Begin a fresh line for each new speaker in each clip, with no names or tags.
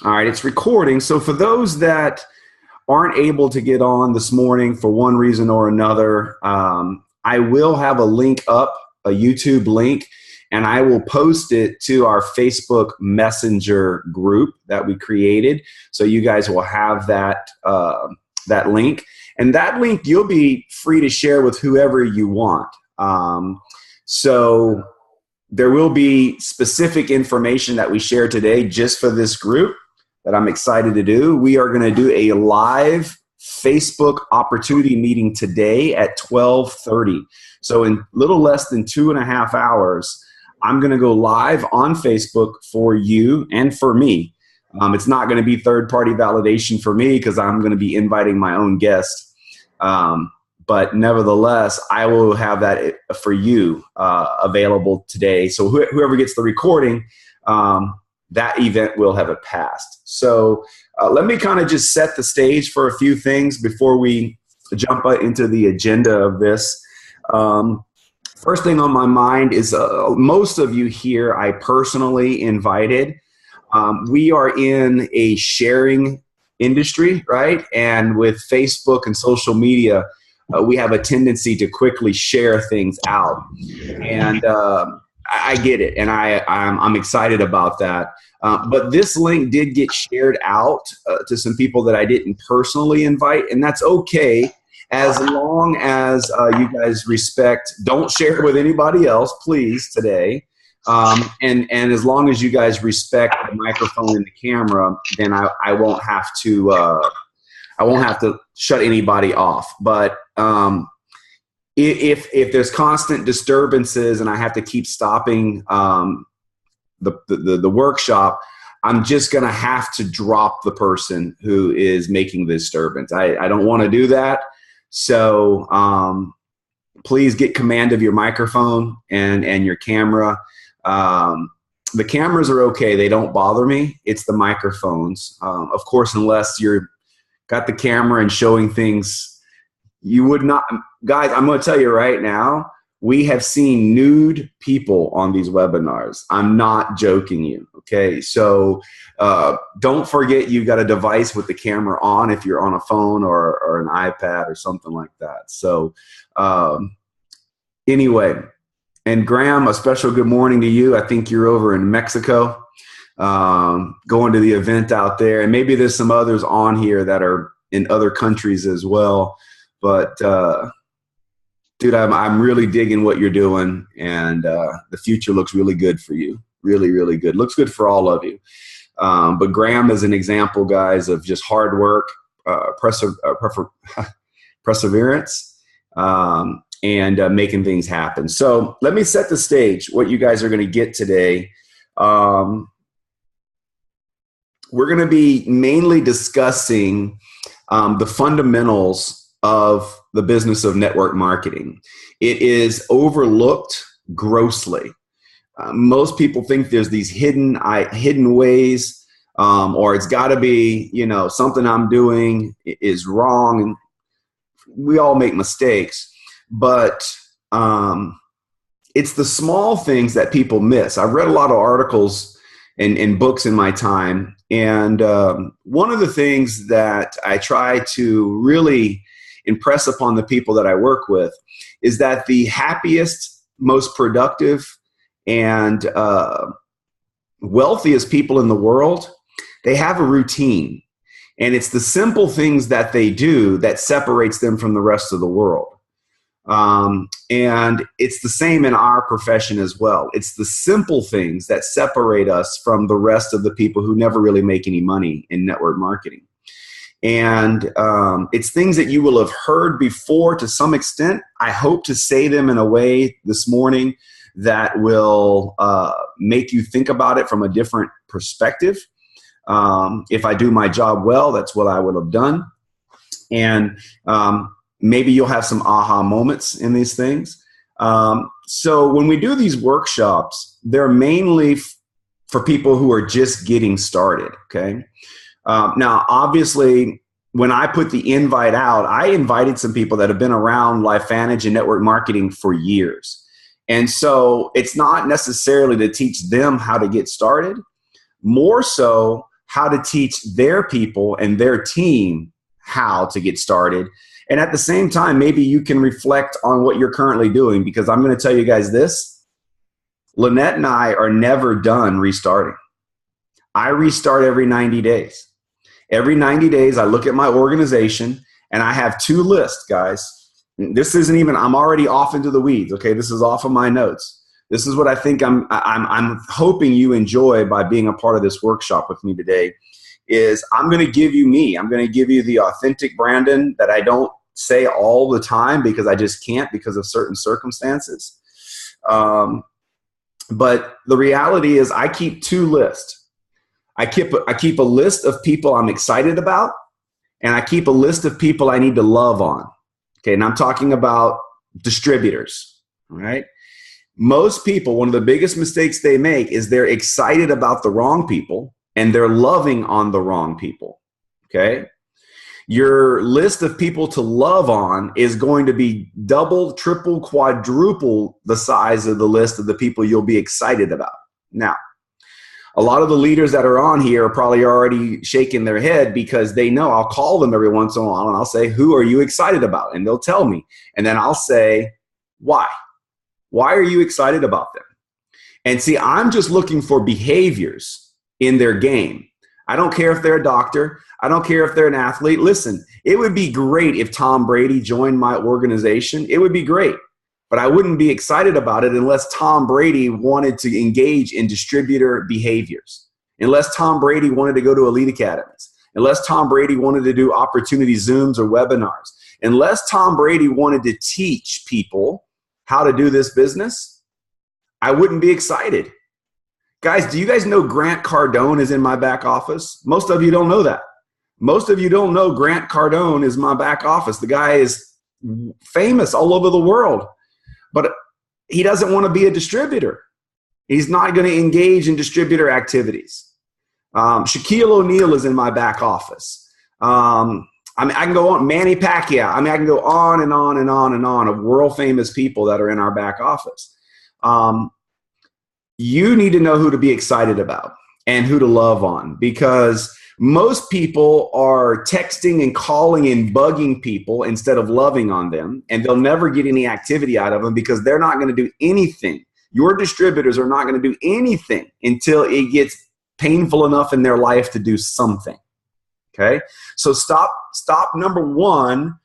All right, it's recording. So for those that aren't able to get on this morning for one reason or another, I will have a link up, a YouTube link, and I will post it to our Facebook Messenger group that we created. So you guys will have that link. And that link you'll be free to share with whoever you want. So there will be specific information that we share today just for this group that I'm excited to do. We are going to do a live Facebook opportunity meeting today at 12:30. So in little less than 2.5 hours, I'm going to go live on Facebook for you and for me. It's not going to be third-party validation for me because I'm going to be inviting my own guests. But nevertheless, I will have that for you available today. So whoever gets the recording, that event will have passed. So let me kind of just set the stage for a few things before we jump into the agenda of this. First thing on my mind is most of you here I personally invited. We are in a sharing industry, right? And with Facebook and social media, we have a tendency to quickly share things out. And I get it, and I'm excited about that. But this link did get shared out to some people that I didn't personally invite, and that's okay as long as you guys respect. Don't share it with anybody else, please, today. And as long as you guys respect the microphone and the camera, then I won't have to shut anybody off. But if there's constant disturbances and I have to keep stopping the workshop, I'm just going to have to drop the person who is making the disturbance. I don't want to do that. So please get command of your microphone and your camera. The cameras are okay. They don't bother me. It's the microphones. Of course, unless you're got the camera and showing things you would not. Guys, I'm going to tell you right now, we have seen nude people on these webinars. I'm not joking you. Okay. So don't forget you've got a device with the camera on if you're on a phone or an iPad or something like that. So anyway, and Graham, a special good morning to you. I think you're over in Mexico, going to the event out there. And maybe there's some others on here that are in other countries as well. But dude, I'm really digging what you're doing, and the future looks really good for you. Really, really good. Looks good for all of you. But Graham is an example, guys, of just hard work, perseverance, and making things happen. So let me set the stage, what you guys are going to get today. We're going to be mainly discussing the fundamentals of the business of network marketing. It is overlooked grossly. Most people think there's these hidden ways, or it's got to be, something I'm doing is wrong, and we all make mistakes. But it's the small things that people miss. I've read a lot of articles and books in my time, and one of the things that I try to really impress upon the people that I work with is that the happiest, most productive, and wealthiest people in the world, they have a routine. And it's the simple things that they do that separates them from the rest of the world. And it's the same in our profession as well. It's the simple things that separate us from the rest of the people who never really make any money in network marketing. And it's things that you will have heard before to some extent. I hope to say them in a way this morning that will make you think about it from a different perspective. If I do my job well, that's what I would have done. And maybe you'll have some aha moments in these things. So when we do these workshops, they're mainly for people who are just getting started, okay? Now, obviously, when I put the invite out, I invited some people that have been around LifeVantage and network marketing for years. And so it's not necessarily to teach them how to get started, more so how to teach their people and their team how to get started. And at the same time, maybe you can reflect on what you're currently doing, because I'm going to tell you guys this. Lynette and I are never done restarting. I restart every 90 days. Every 90 days, I look at my organization and I have two lists, guys. This isn't even, I'm already off into the weeds. Okay. This is off of my notes. This is what I think I'm hoping you enjoy by being a part of this workshop with me today. Is I'm going to give you me. I'm going to give you the authentic Brandon that I don't say all the time because I just can't because of certain circumstances. But the reality is I keep two lists. I keep a list of people I'm excited about, and I keep a list of people I need to love on. Okay, and I'm talking about distributors, all right? Most people, one of the biggest mistakes they make is they're excited about the wrong people and they're loving on the wrong people, okay? Your list of people to love on is going to be double, triple, quadruple the size of the list of the people you'll be excited about. Now, a lot of the leaders that are on here are probably already shaking their head because they know I'll call them every once in a while and I'll say, who are you excited about? And they'll tell me. And then I'll say, why? Why are you excited about them? And see, I'm just looking for behaviors in their game. I don't care if they're a doctor. I don't care if they're an athlete. Listen, it would be great if Tom Brady joined my organization. It would be great. But I wouldn't be excited about it unless Tom Brady wanted to engage in distributor behaviors, unless Tom Brady wanted to go to elite academies, unless Tom Brady wanted to do opportunity Zooms or webinars, unless Tom Brady wanted to teach people how to do this business, I wouldn't be excited. Guys, do you guys know Grant Cardone is in my back office? Most of you don't know that. Most of you don't know Grant Cardone is my back office. The guy is famous all over the world. But he doesn't want to be a distributor. He's not going to engage in distributor activities. Shaquille O'Neal is in my back office. I can go on. Manny Pacquiao. I can go on and on and on and on of world famous people that are in our back office. You need to know who to be excited about and who to love on, because most people are texting and calling and bugging people instead of loving on them, and they'll never get any activity out of them because they're not going to do anything. Your distributors are not going to do anything until it gets painful enough in their life to do something. Okay? So stop number one,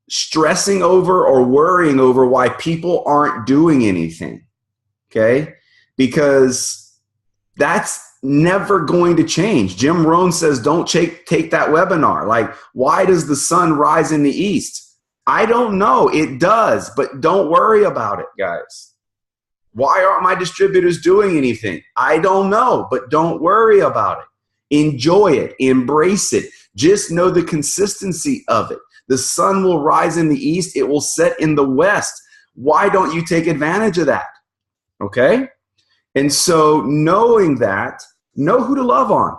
stressing over or worrying over why people aren't doing anything. Okay? Because that's never going to change. Jim Rohn says, don't take that webinar. Like, why does the sun rise in the east? I don't know. It does, but don't worry about it, guys. Why aren't my distributors doing anything? I don't know, but don't worry about it. Enjoy it. Embrace it. Just know the consistency of it. The sun will rise in the east. It will set in the west. Why don't you take advantage of that? Okay? And so knowing that, know who to love on,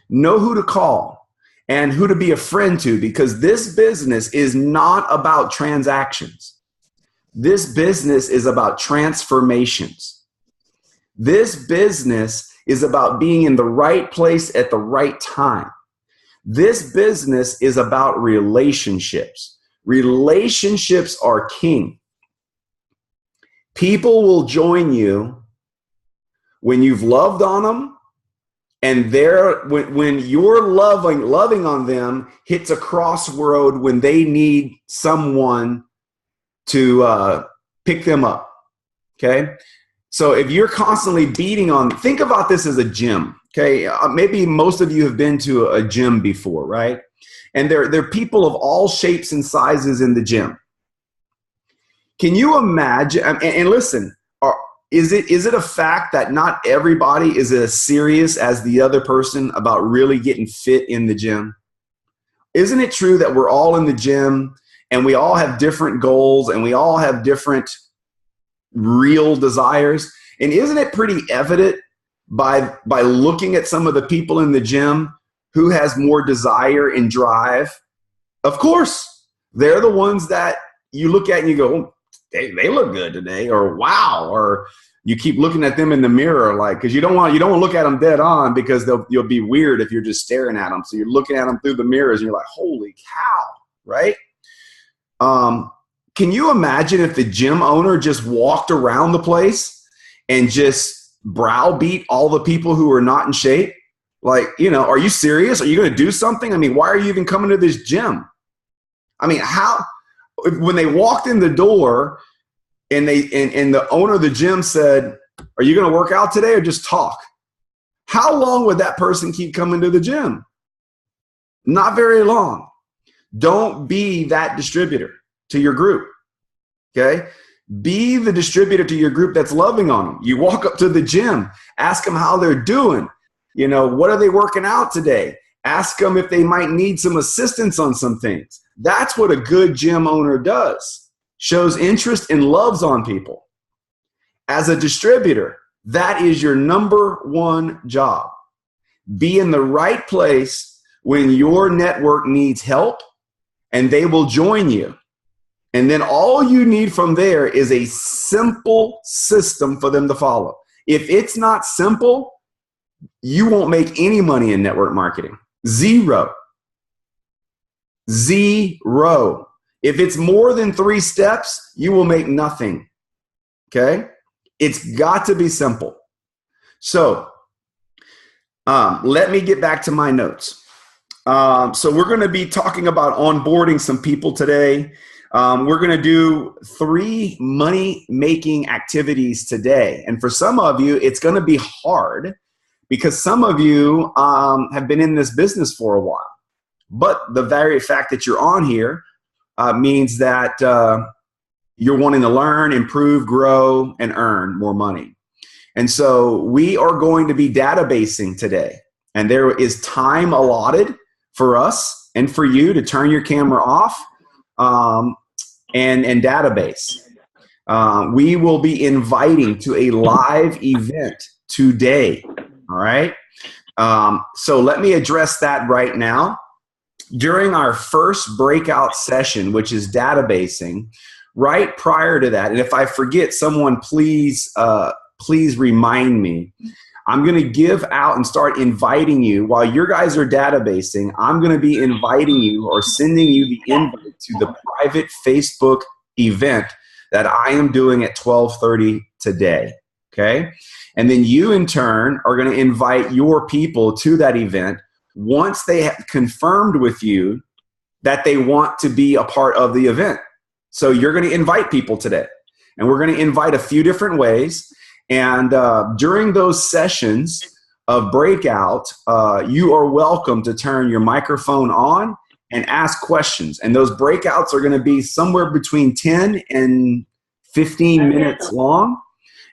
know who to call, and who to be a friend to, because this business is not about transactions. This business is about transformations. This business is about being in the right place at the right time. This business is about relationships. Relationships are king. People will join you when you've loved on them, and when your loving on them hits a crossroad when they need someone to pick them up. Okay? So if you're constantly beating on, think about this as a gym. Okay? Maybe most of you have been to a gym before, right? And there are people of all shapes and sizes in the gym. Can you imagine, and listen, is it a fact that not everybody is as serious as the other person about really getting fit in the gym? Isn't it true that we're all in the gym and we all have different goals and we all have different real desires? And isn't it pretty evident by looking at some of the people in the gym who has more desire and drive? Of course, they're the ones that you look at and you go, oh, they look good today, or wow, or you keep looking at them in the mirror, like, because you don't want to look at them dead on, because you'll be weird if you're just staring at them. So you're looking at them through the mirrors and you're like, holy cow, right? Can you imagine if the gym owner just walked around the place and just browbeat all the people who are not in shape? Like, are you serious? Are you going to do something? I mean, why are you even coming to this gym? I mean, when they walked in the door and the owner of the gym said, are you going to work out today or just talk? How long would that person keep coming to the gym? Not very long. Don't be that distributor to your group, okay? Be the distributor to your group that's loving on them. You walk up to the gym, ask them how they're doing. What are they working out today? Ask them if they might need some assistance on some things. That's what a good gym owner does. Shows interest and loves on people. As a distributor, that is your number one job. Be in the right place when your network needs help, and they will join you. And then all you need from there is a simple system for them to follow. If it's not simple, you won't make any money in network marketing. Zero. If it's more than 3 steps, you will make nothing. Okay? It's got to be simple. So let me get back to my notes. So we're going to be talking about onboarding some people today. We're going to do 3 money-making activities today. And for some of you, it's going to be hard because some of you have been in this business for a while. But the very fact that you're on here means that you're wanting to learn, improve, grow, and earn more money. And so we are going to be databasing today. And there is time allotted for us and for you to turn your camera off and database. We will be inviting to a live event today. All right. So let me address that right now. During our first breakout session, which is databasing, right prior to that, and if I forget, someone please remind me. I'm going to give out and start inviting you while your guys are databasing. I'm going to be inviting you or sending you the invite to the private Facebook event that I am doing at 12:30 today. Okay. And then you in turn are going to invite your people to that event once they have confirmed with you that they want to be a part of the event. So you're going to invite people today, and we're going to invite a few different ways. And during those sessions of breakout, you are welcome to turn your microphone on and ask questions. And those breakouts are going to be somewhere between 10 and 15 minutes long.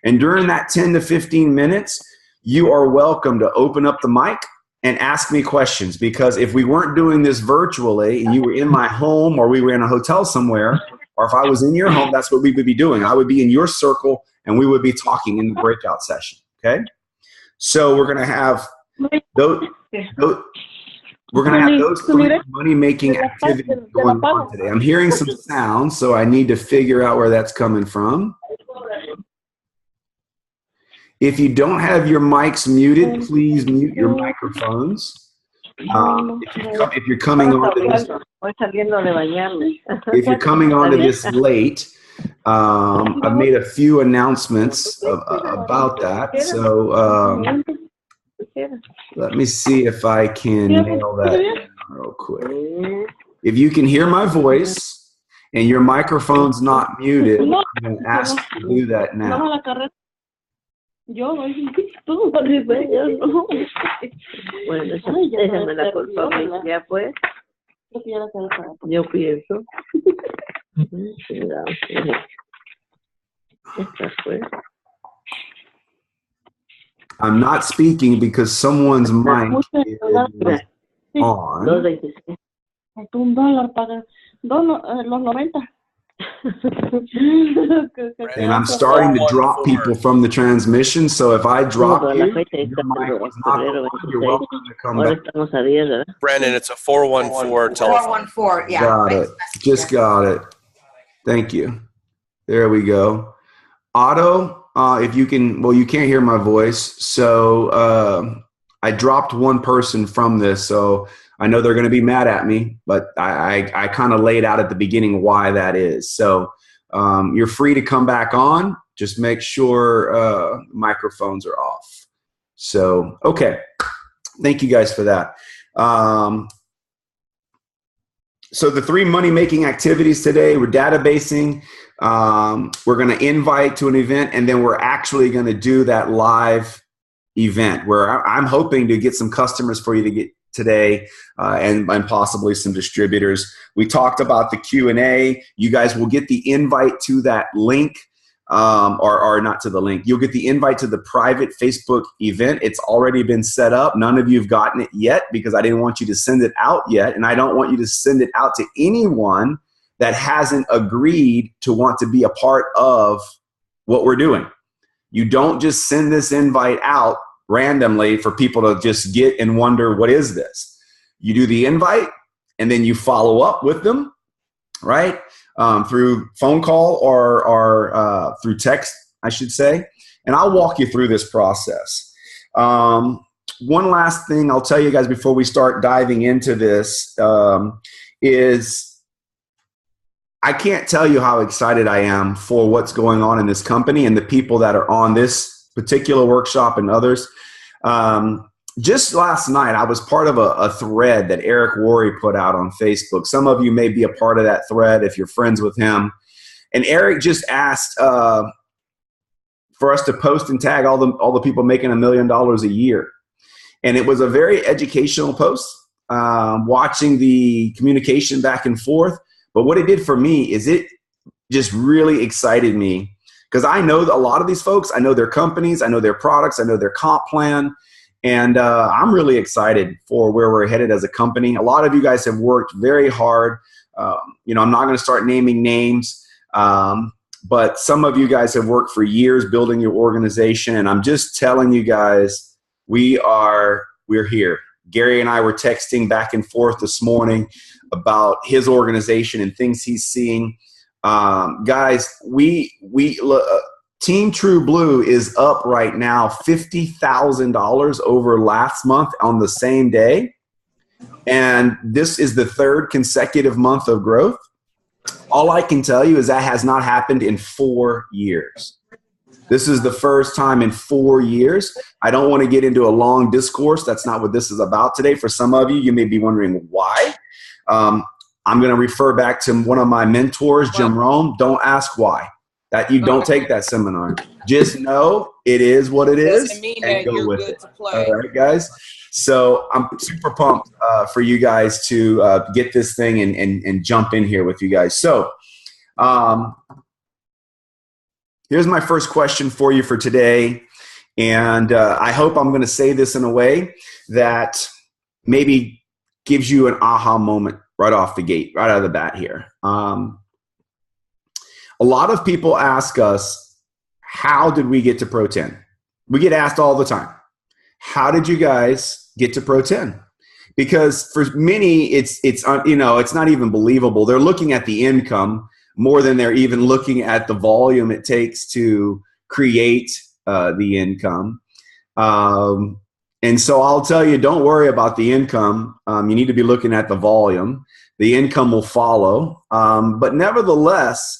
And during that 10 to 15 minutes, you are welcome to open up the mic and ask me questions. Because if we weren't doing this virtually and you were in my home or we were in a hotel somewhere, or if I was in your home, that's what we would be doing. I would be in your circle and we would be talking in the breakout session. Okay? So we're going to have those 3 money-making activities going on today. I'm hearing some sound, so I need to figure out where that's coming from. If you don't have your mics muted, please mute your microphones. If you're coming onto this late, I've made a few announcements about that. So let me see if I can nail that real quick. If you can hear my voice and your microphone's not muted, I'm going to ask you to do that now.
Yo, tú, yo no.
Bueno, esa me la cortó, ya fue. Yo pienso. Esta fue.
I'm not speaking because someone's mic is on.
$1 para los 90.
And I'm starting to drop people from the transmission, so if I drop you, your mic is not on. You're welcome to come back.
Brandon, it's a 414 telephone.
414, yeah.
Got it. Just got it. Thank you. There we go. Otto, if you can, well, you can't hear my voice. So I dropped one person from this. So I know they're going to be mad at me, but I kind of laid out at the beginning why that is. So you're free to come back on. Just make sure microphones are off. So, okay. Thank you guys for that. So the 3 money-making activities today, we're databasing, we're going to invite to an event, and then we're actually going to do that live event where I'm hoping to get some customers for you to get today and possibly some distributors. We talked about the Q&A. You guys will get the invite to that link. Or not to the link. You'll get the invite to the private Facebook event. It's already been set up. None of you have gotten it yet because I didn't want you to send it out yet. And I don't want you to send it out to anyone that hasn't agreed to want to be a part of what we're doing. You don't just send this invite out randomly for people to just get and wonder, what is this? You do the invite and then you follow up with them, right? Through phone call or through text, I should say. And I'll walk you through this process. One last thing I'll tell you guys before we start diving into this is I can't tell you how excited I am for what's going on in this company and the people that are on this particular workshop and others. Just last night, I was part of a thread that Eric Worre put out on Facebook. Some of you may be a part of that thread if you're friends with him. And Eric just asked for us to post and tag all the people making $1 million a year. And it was a very educational post, watching the communication back and forth. But what it did for me is it just really excited me because I know a lot of these folks. I know their companies. I know their products. I know their comp plan. And I'm really excited for where we're headed as a company. A lot of you guys have worked very hard. I'm not going to start naming names, but some of you guys have worked for years building your organization. And I'm just telling you guys, we're here. Gary and I were texting back and forth this morning about his organization and things he's seeing. Guys, Team True Blue is up right now $50,000 over last month on the same day. And this is the 3rd consecutive month of growth. All I can tell you is that has not happened in 4 years. This is the first time in 4 years. I don't want to get into a long discourse. That's not what this is about today. For some of you, you may be wondering why. I'm going to refer back to one of my mentors, Jim Rome. Don't ask why. That you don't take that seminar. Just know it is what it is and go with it. All right, guys. So I'm super pumped for you guys to get this thing and jump in here with you guys. So here's my first question for you for today. And I hope I'm going to say this in a way that maybe gives you an aha moment right off the gate, right out of the bat here. A lot of people ask us, how did we get to Pro 10? We get asked all the time, how did you guys get to Pro 10? Because for many, it's not even believable. They're looking at the income more than they're even looking at the volume it takes to create the income. And so I'll tell you, don't worry about the income. You need to be looking at the volume. The income will follow. But nevertheless,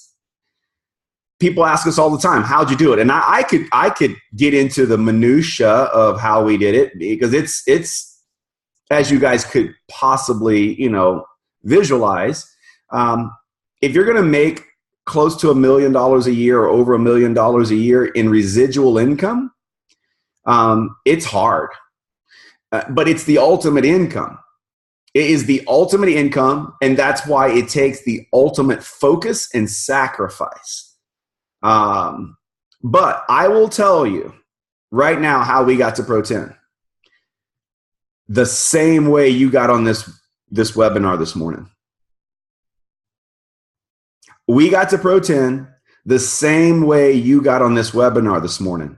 people ask us all the time, how'd you do it? And I could get into the minutia of how we did it because it's as you guys could possibly, visualize. If you're going to make close to $1 million a year or over $1 million a year in residual income, it's hard. But it's the ultimate income. It is the ultimate income, and that's why it takes the ultimate focus and sacrifice. But I will tell you right now how we got to Pro 10. The same way you got on this webinar this morning. We got to Pro 10 the same way you got on this webinar this morning.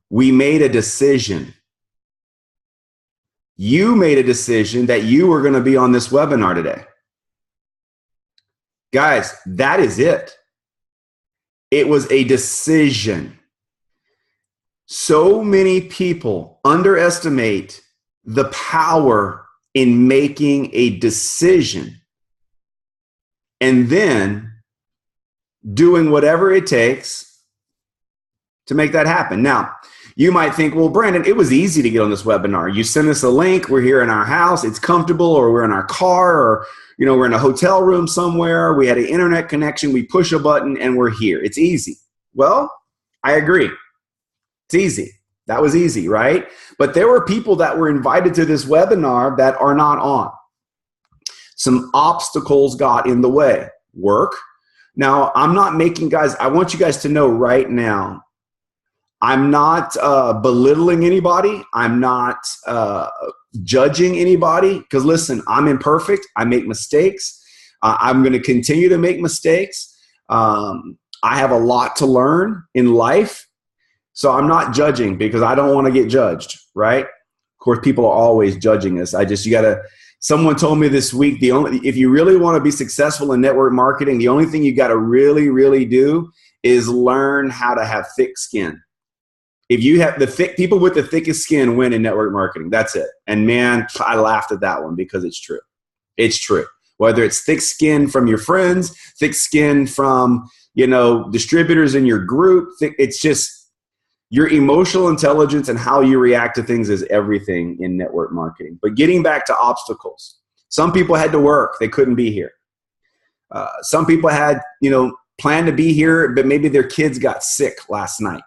We made a decision. You made a decision that you were going to be on this webinar today. Guys, that is it. It was a decision. So many people underestimate the power in making a decision and then doing whatever it takes to make that happen. Now, you might think, well, Brandon, it was easy to get on this webinar. You send us a link. We're here in our house. It's comfortable, or we're in our car, or we're in a hotel room somewhere. We had an internet connection. We push a button and we're here. It's easy. Well, I agree. It's easy. That was easy, right? But there were people that were invited to this webinar that are not on. Some obstacles got in the way. Work. Now, I'm not making, guys, I want you guys to know right now, I'm not belittling anybody. I'm not judging anybody, because listen, I'm imperfect. I make mistakes. I'm going to continue to make mistakes. I have a lot to learn in life. So I'm not judging because I don't want to get judged, right? Of course, people are always judging us. Someone told me this week, if you really want to be successful in network marketing, the only thing you got to really, really do is learn how to have thick skin. If you have people with the thickest skin win in network marketing. That's it. And man, I laughed at that one because it's true. It's true. Whether it's thick skin from your friends, thick skin from, distributors in your group, it's just your emotional intelligence and how you react to things is everything in network marketing. But getting back to obstacles, some people had to work. They couldn't be here. Some people had, planned to be here, but maybe their kids got sick last night.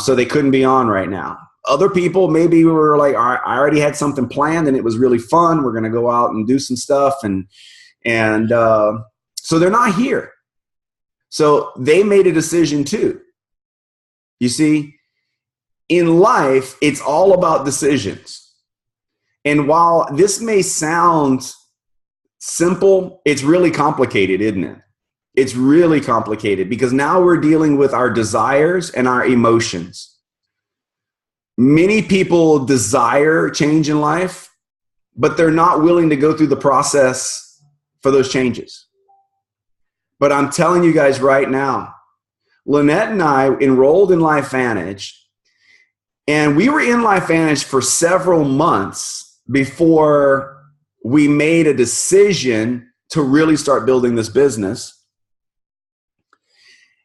So they couldn't be on right now. Other people maybe were like, all right, I already had something planned and it was really fun. We're going to go out and do some stuff. And so they're not here. So they made a decision too. You see, in life, it's all about decisions. And while this may sound simple, it's really complicated, isn't it? It's really complicated because now we're dealing with our desires and our emotions. Many people desire change in life, but they're not willing to go through the process for those changes. But I'm telling you guys right now, Lynette and I enrolled in LifeVantage, and we were in LifeVantage for several months before we made a decision to really start building this business.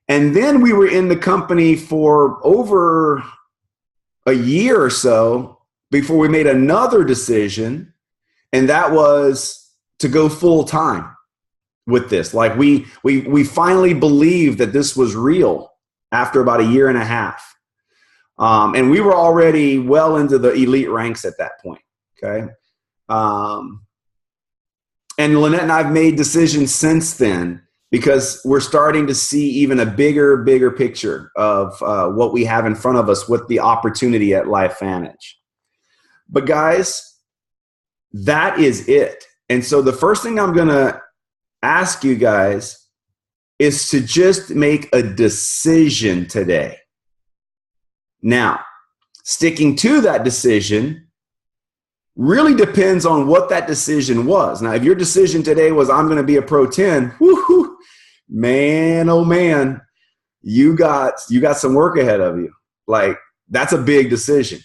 And then we were in the company for over a year or so before we made another decision, and that was to go full time with this. Like we finally believed that this was real after about a year and a half. And we were already well into the elite ranks at that point. Okay. And Lynette and I have made decisions since then, because we're starting to see even a bigger picture of what we have in front of us with the opportunity at LifeVantage. But guys, that is it. And so the first thing I'm going to ask you guys is to just make a decision today. Now, sticking to that decision really depends on what that decision was. Now, if your decision today was, I'm going to be a Pro 10, whoo, man, oh man, you got some work ahead of you. Like, that's a big decision.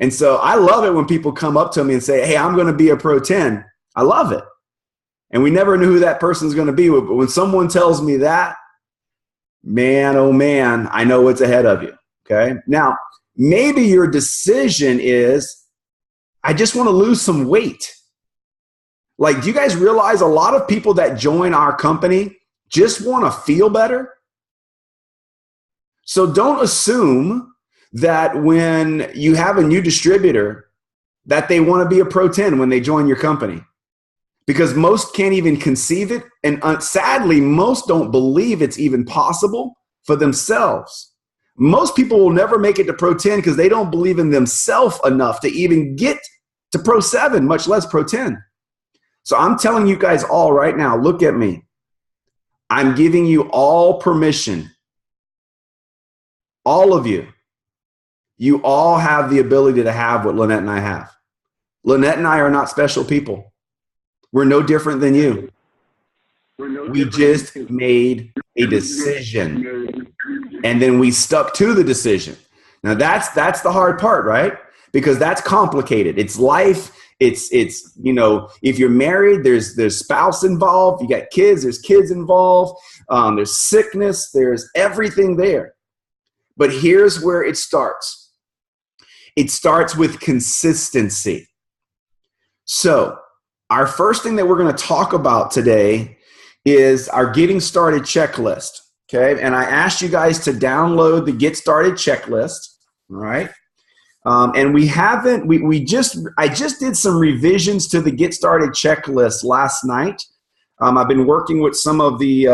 And so I love it when people come up to me and say, hey, I'm going to be a Pro 10. I love it. And we never knew who that person's going to be. But when someone tells me that, man, oh man, I know what's ahead of you. Okay. Now, maybe your decision is, I just want to lose some weight. Like, do you guys realize a lot of people that join our company just want to feel better? So don't assume that when you have a new distributor that they want to be a Pro 10 when they join your company, because most can't even conceive it. And sadly, most don't believe it's even possible for themselves. Most people will never make it to Pro 10 because they don't believe in themselves enough to even get to Pro 7, much less Pro 10. So I'm telling you guys all right now, look at me. I'm giving you all permission. All of you. You all have the ability to have what Lynette and I have. Lynette and I are not special people. We're no different than you. We just made a decision. And then we stuck to the decision. Now that's the hard part, right? Because that's complicated. It's life. It's if you're married, there's spouse involved. You got kids, there's kids involved. There's sickness, there's everything there. But here's where it starts. It starts with consistency. So our first thing that we're going to talk about today is our getting started checklist. Okay. And I asked you guys to download the get started checklist. All right. And I just did some revisions to the get started checklist last night. I've been working with some of the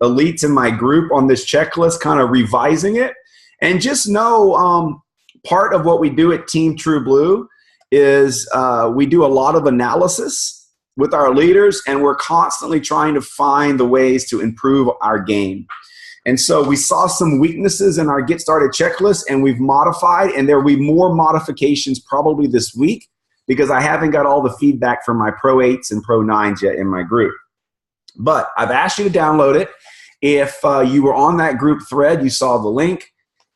elites in my group on this checklist, kind of revising it. And just know part of what we do at Team True Blue is we do a lot of analysis with our leaders, and we're constantly trying to find the ways to improve our game. And so we saw some weaknesses in our Get Started checklist, and we've modified, and there will be more modifications probably this week because I haven't got all the feedback from my Pro 8s and Pro 9s yet in my group. But I've asked you to download it. If you were on that group thread, you saw the link.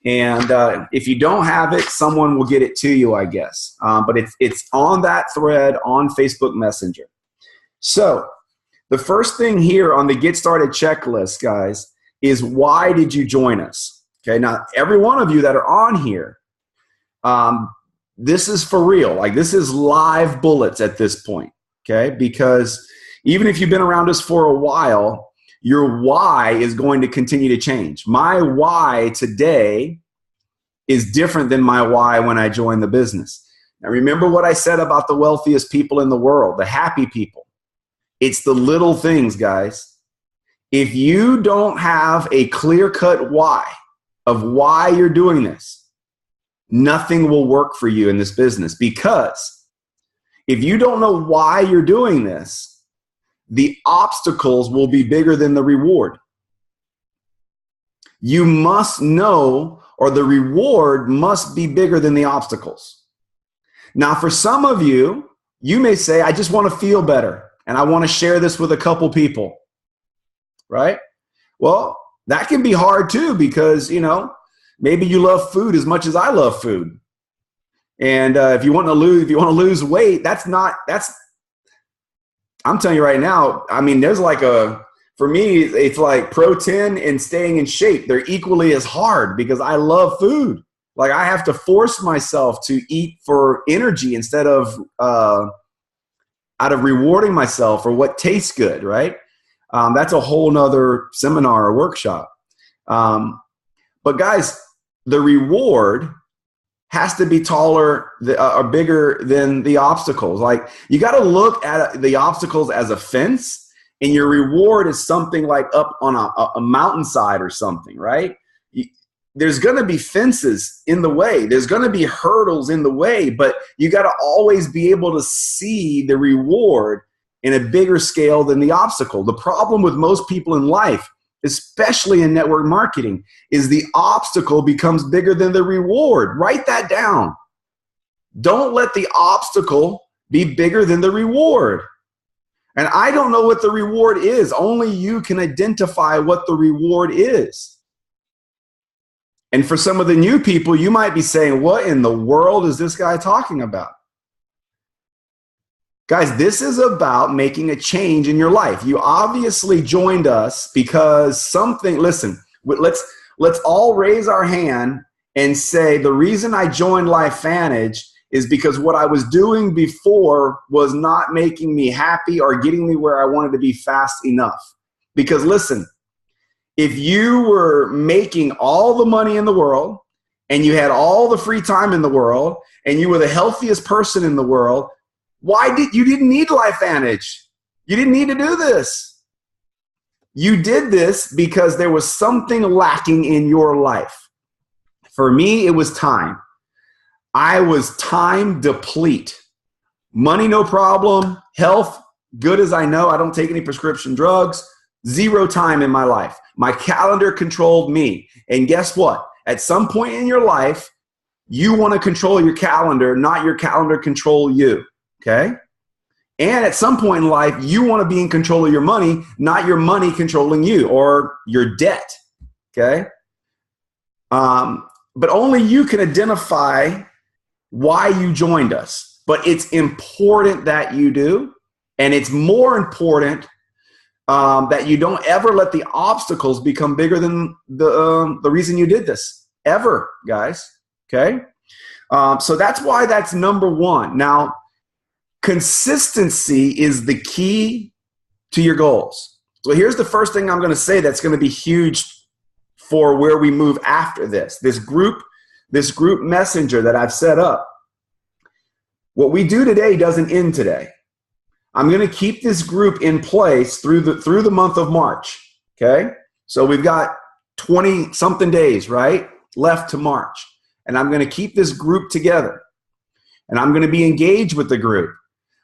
And if you don't have it, someone will get it to you, I guess. But it's on that thread on Facebook Messenger. So the first thing here on the Get Started checklist, guys, is why did you join us? Okay, now every one of you that are on here, this is for real. Like, this is live bullets at this point, okay? Because even if you've been around us for a while, your why is going to continue to change. My why today is different than my why when I joined the business. Now, remember what I said about the wealthiest people in the world, the happy people. It's the little things, guys. If you don't have a clear-cut why of why you're doing this, nothing will work for you in this business. Because if you don't know why you're doing this, the obstacles will be bigger than the reward. You must know, or the reward must be bigger than the obstacles. Now, for some of you, you may say, I just want to feel better, and I want to share this with a couple people, right? Well, that can be hard too, because, maybe you love food as much as I love food. And if you want to lose weight, I'm telling you right now, I mean, there's for me, it's like protein and staying in shape. They're equally as hard because I love food. Like, I have to force myself to eat for energy instead of out of rewarding myself for what tastes good, right? That's a whole nother seminar or workshop. But guys, the reward has to be taller or bigger than the obstacles. Like, you got to look at the obstacles as a fence, and your reward is something like up on a mountainside or something, right? There's going to be fences in the way. There's going to be hurdles in the way, but you got to always be able to see the reward in a bigger scale than the obstacle. The problem with most people in life, especially in network marketing, is the obstacle becomes bigger than the reward. Write that down. Don't let the obstacle be bigger than the reward. And I don't know what the reward is. Only you can identify what the reward is. And for some of the new people, you might be saying, what in the world is this guy talking about? Guys, this is about making a change in your life. You obviously joined us because listen, let's all raise our hand and say, the reason I joined LifeVantage is because what I was doing before was not making me happy or getting me where I wanted to be fast enough. Because listen, if you were making all the money in the world and you had all the free time in the world and you were the healthiest person in the world, you didn't need LifeVantage. You didn't need to do this. You did this because there was something lacking in your life. For me, it was time. I was time deplete. Money, no problem. Health, good as I know. I don't take any prescription drugs. Zero time in my life. My calendar controlled me. And guess what? At some point in your life, you want to control your calendar, not your calendar control you. Okay? And at some point in life, you want to be in control of your money, not your money controlling you or your debt. Okay? but only you can identify why you joined us. But it's important that you do, and it's more important that you don't ever let the obstacles become bigger than the reason you did this, ever, guys. Okay? So that's why that's number one. Now, consistency is the key to your goals. So here's the first thing I'm going to say that's going to be huge for where we move after this. This group messenger that I've set up. What we do today doesn't end today. I'm going to keep this group in place through the month of March. Okay? So we've got 20 something days, right, left to March. And I'm going to keep this group together. And I'm going to be engaged with the group.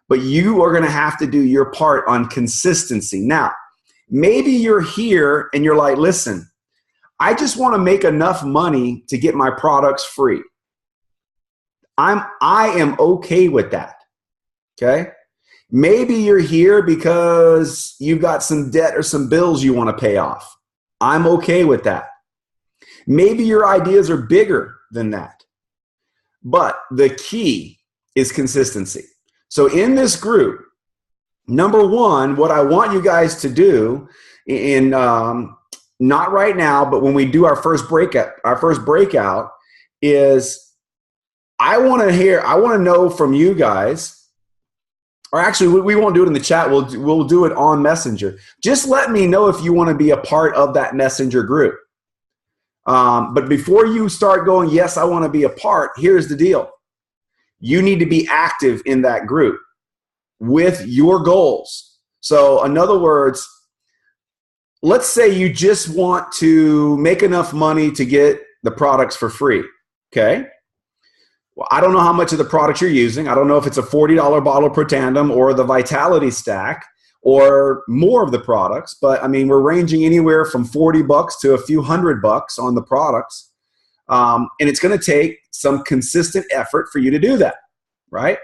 But you are going to have to do your part on consistency. Now, maybe you're here and you're like, listen, I just want to make enough money to get my products free. I am okay with that. Okay? Maybe you're here because you've got some debt or some bills you want to pay off. I'm okay with that. Maybe your ideas are bigger than that. But the key is consistency. So in this group, number one, what I want you guys to do in not right now, but when we do our first breakout is I want to know from you guys. Or actually, we won't do it in the chat. We'll do it on Messenger. Just let me know if you want to be a part of that Messenger group. But before you start going, yes, I want to be a part, here's the deal. You need to be active in that group with your goals. So in other words, let's say you just want to make enough money to get the products for free. Okay? Well, I don't know how much of the products you're using. I don't know if it's a $40 bottle per tandem or the Vitality Stack or more of the products. But I mean, we're ranging anywhere from $40 to a few $100 on the products. And it's going to take some consistent effort for you to do that, right?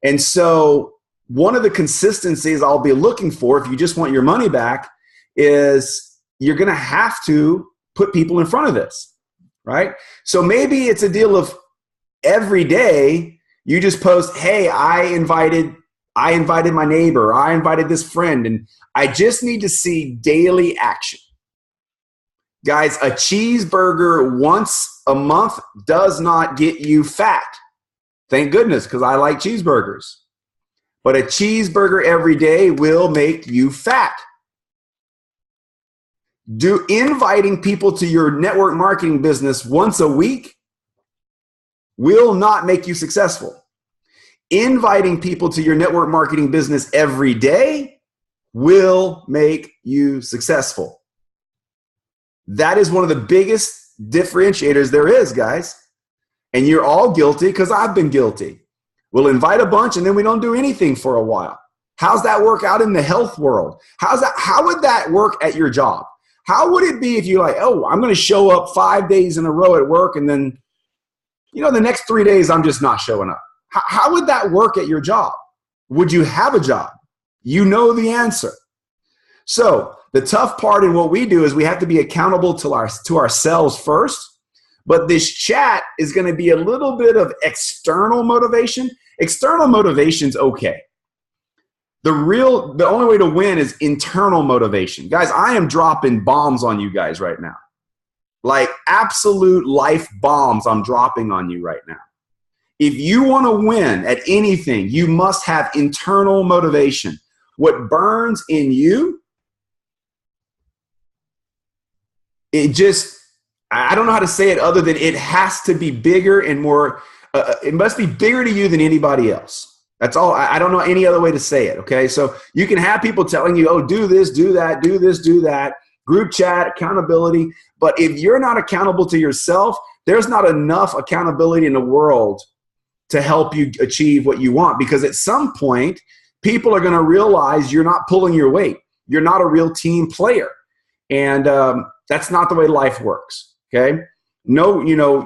And so one of the consistencies I'll be looking for if you just want your money back is you're going to have to put people in front of this, right? So maybe it's a deal of every day you just post, hey, I invited my neighbor, I invited this friend, and I just need to see daily action. Guys, a cheeseburger once a month does not get you fat. Thank goodness, because I like cheeseburgers. But a cheeseburger every day will make you fat. Inviting people to your network marketing business once a week will not make you successful. Inviting people to your network marketing business every day will make you successful. That is one of the biggest differentiators there is, guys. And you're all guilty because I've been guilty. We'll invite a bunch and then we don't do anything for a while. How's that work out in the health world? How would that work at your job? How would it be if you're like, oh, I'm going to show up 5 days in a row at work and then the next 3 days, I'm just not showing up. How would that work at your job? Would you have a job? You know the answer. So the tough part in what we do is we have to be accountable to ourselves first. But this chat is going to be a little bit of external motivation. External motivation's okay. The only way to win is internal motivation. Guys, I am dropping bombs on you guys right now. Like absolute life bombs I'm dropping on you right now. If you want to win at anything, you must have internal motivation. What burns in you, I don't know how to say it other than it has to be bigger and more, it must be bigger to you than anybody else. That's all. I don't know any other way to say it, okay? So you can have people telling you, oh, do this, do that, do this, do that. Group chat, accountability. But if you're not accountable to yourself, there's not enough accountability in the world to help you achieve what you want. Because at some point, people are going to realize you're not pulling your weight. You're not a real team player. And that's not the way life works, okay? No,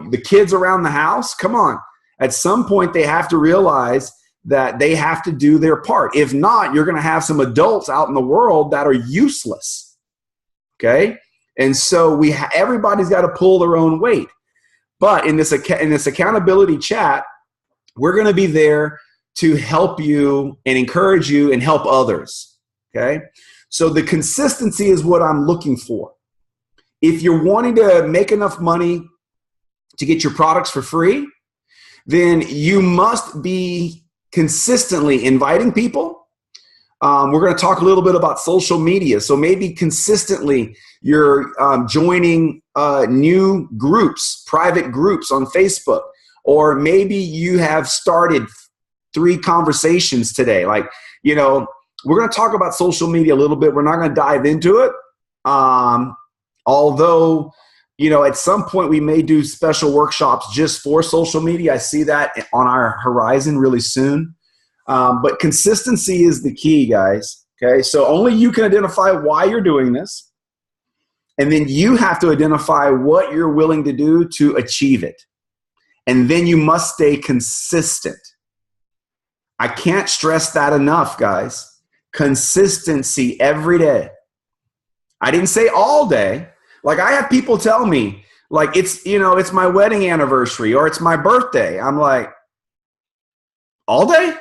the kids around the house, come on. At some point, they have to realize that they have to do their part. If not, you're going to have some adults out in the world that are useless. Okay? And so everybody's got to pull their own weight. But in this accountability chat, we're going to be there to help you and encourage you and help others. Okay? So the consistency is what I'm looking for. If you're wanting to make enough money to get your products for free, then you must be consistently inviting people. We're going to talk a little bit about social media. So maybe consistently you're joining new groups, private groups on Facebook, or maybe you have started 3 conversations today. Like, you know, we're going to talk about social media a little bit. We're not going to dive into it. Although, you know, at some point we may do special workshops just for social media. I see that on our horizon really soon. But consistency is the key, guys. Okay, so only you can identify why you're doing this. And then you have to identify what you're willing to do to achieve it. And then you must stay consistent. I can't stress that enough, guys. Consistency every day. I didn't say all day. Like, I have people tell me, like, it's, you know, it's my wedding anniversary or it's my birthday. I'm like, all day?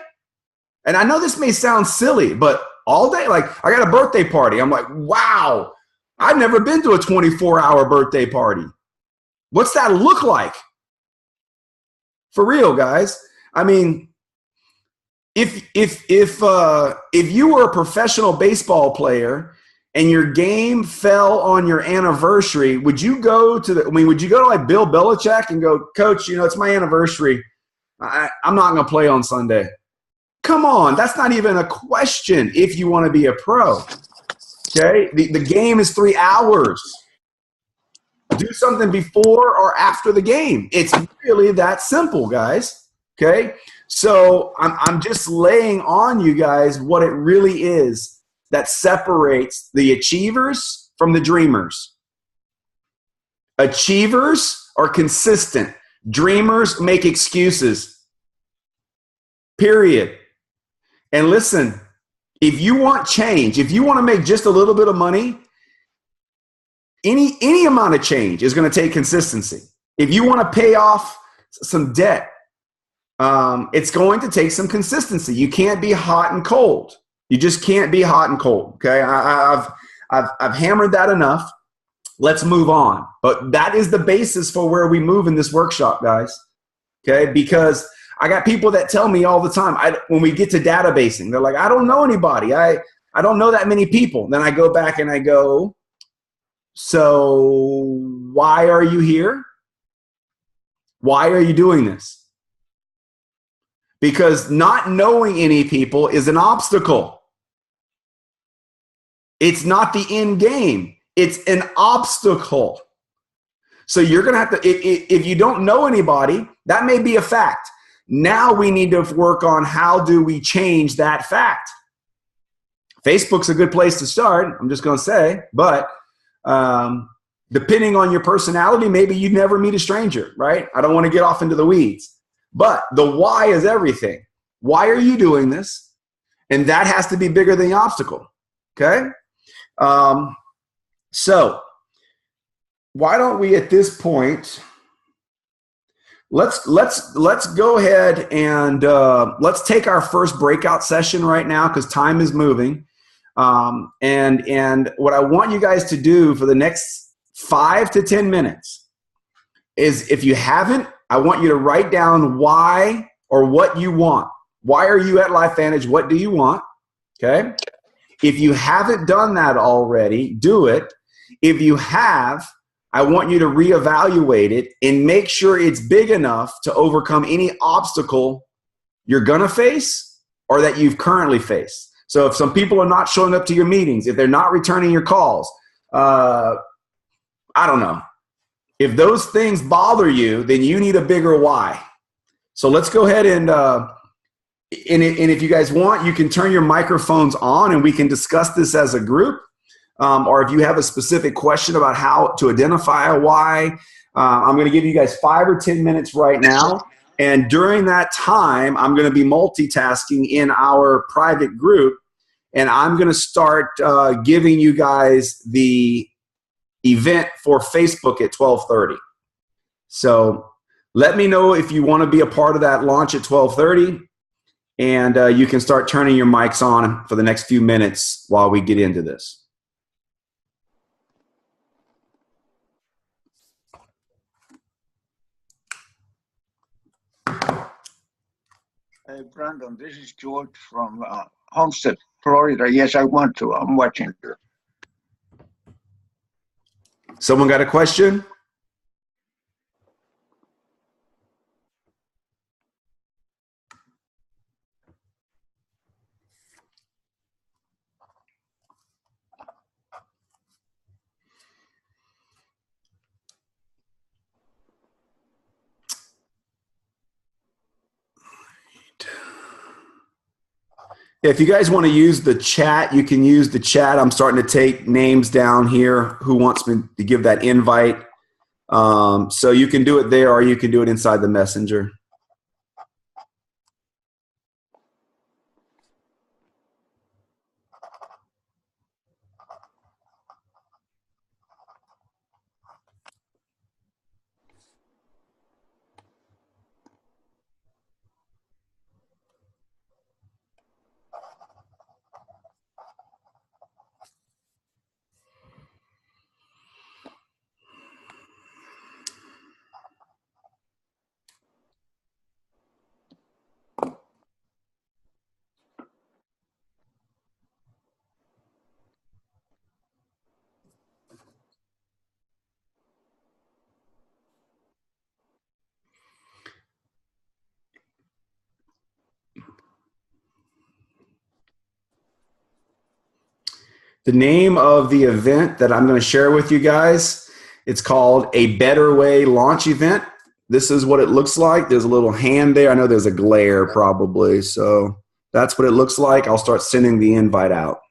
And I know this may sound silly, but all day? Like, I got a birthday party. I'm like, wow, I've never been to a 24-hour birthday party. What's that look like? For real, guys. I mean, if you were a professional baseball player and your game fell on your anniversary, would you go to like Bill Belichick and go, Coach, you know, it's my anniversary. I'm not going to play on Sunday. Come on, that's not even a question if you want to be a pro. Okay? The game is 3 hours. Do something before or after the game. It's really that simple, guys. Okay? So I'm just laying on you guys what it really is that separates the achievers from the dreamers. Achievers are consistent. Dreamers make excuses. Period. And listen, if you want change, if you want to make just a little bit of money, any amount of change is going to take consistency. If you want to pay off some debt, it's going to take some consistency. You can't be hot and cold. You just can't be hot and cold. Okay, I've hammered that enough. Let's move on. But that is the basis for where we move in this workshop, guys. Okay, because I got people that tell me all the time, when we get to databasing, they're like, I don't know anybody. I don't know that many people. Then I go back and I go, so why are you here? Why are you doing this? Because not knowing any people is an obstacle. It's not the end game. It's an obstacle. So you're going to have to, if you don't know anybody, that may be a fact. Now we need to work on how do we change that fact. Facebook's a good place to start, I'm just going to say, but depending on your personality, maybe you'd never meet a stranger, right? I don't want to get off into the weeds. But the why is everything. Why are you doing this? And that has to be bigger than the obstacle, okay? So why don't we at this point, let's go ahead and let's take our first breakout session right now because time is moving. And what I want you guys to do for the next 5 to 10 minutes is, if you haven't, I want you to write down why or what you want. Why are you at LifeVantage? What do you want? Okay. If you haven't done that already, do it. If you have, I want you to reevaluate it and make sure it's big enough to overcome any obstacle you're going to face or that you've currently faced. So if some people are not showing up to your meetings, if they're not returning your calls, I don't know. If those things bother you, then you need a bigger why. So let's go ahead and if you guys want, you can turn your microphones on and we can discuss this as a group. Or if you have a specific question about how to identify a why, I'm going to give you guys 5 or 10 minutes right now. And during that time, I'm going to be multitasking in our private group. And I'm going to start giving you guys the event for Facebook at 12:30. So let me know if you want to be a part of that launch at 12:30, and you can start turning your mics on for the next few minutes while we get into this.
Hey, Brandon, this is George from Homestead, Florida. Yes, I want to. I'm watching here.
Someone got a question? If you guys want to use the chat, you can use the chat. I'm starting to take names down here. Who wants me to give that invite? So you can do it there, or you can do it inside the messenger. The name of the event that I'm going to share with you guys, it's called A Better Way Launch Event. This is what it looks like. There's a little hand there. I know there's a glare probably. So that's what it looks like. I'll start sending the invite out.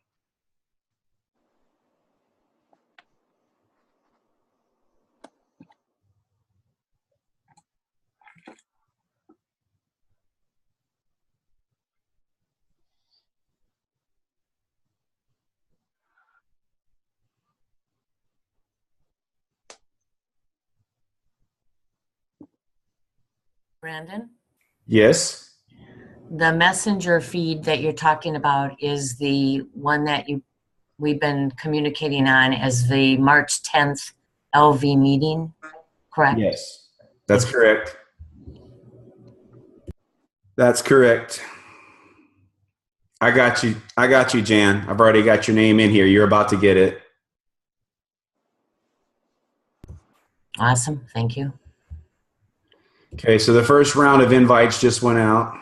Brandon,
Yes.
the messenger feed that you're talking about is the one that we've been communicating on as the March 10th LV meeting, correct?
Yes. That's correct. That's correct. I got you. I got you, Jan. I've already got your name in here. You're about to get it.
Awesome. Thank you.
Okay, so the first round of invites just went out.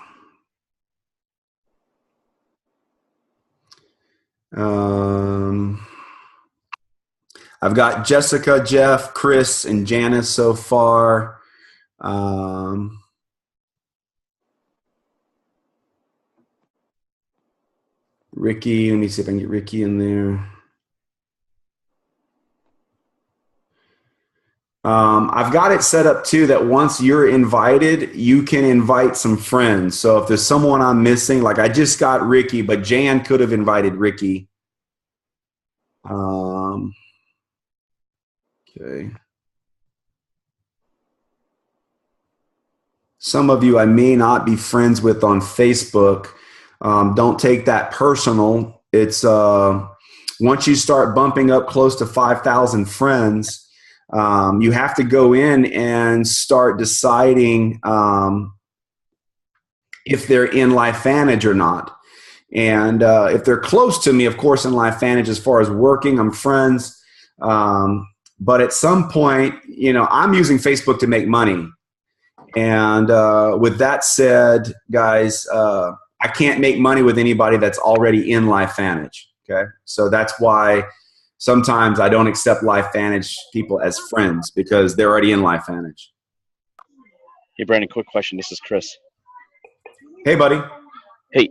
I've got Jessica, Jeff, Chris, and Janice so far. Ricky, let me see if I can get Ricky in there. I've got it set up too that once you're invited, you can invite some friends. So if there's someone I'm missing, like I just got Ricky, but Jan could have invited Ricky. Okay. Some of you I may not be friends with on Facebook. Don't take that personal. It's once you start bumping up close to 5,000 friends, you have to go in and start deciding if they're in LifeVantage or not. And if they're close to me, of course, in LifeVantage, as far as working, I'm friends. But at some point, you know, I'm using Facebook to make money. And with that said, guys, I can't make money with anybody that's already in LifeVantage. Okay, so that's why sometimes I don't accept LifeVantage people as friends because they're already in LifeVantage.
Hey, Brandon, quick question. This is Chris.
Hey, buddy.
Hey,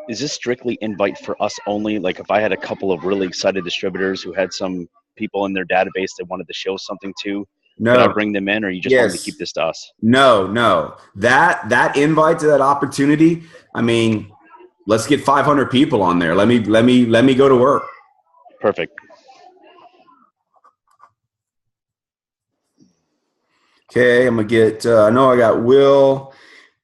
is this strictly invite for us only? Like if I had a couple of really excited distributors who had some people in their database they wanted to show something to,
No.
could I bring them in, or you just want me to keep this to us?
No. That invite to that opportunity, I mean, let's get 500 people on there. Let me go to work.
Perfect.
Okay, I'm going to get, I know I got Will.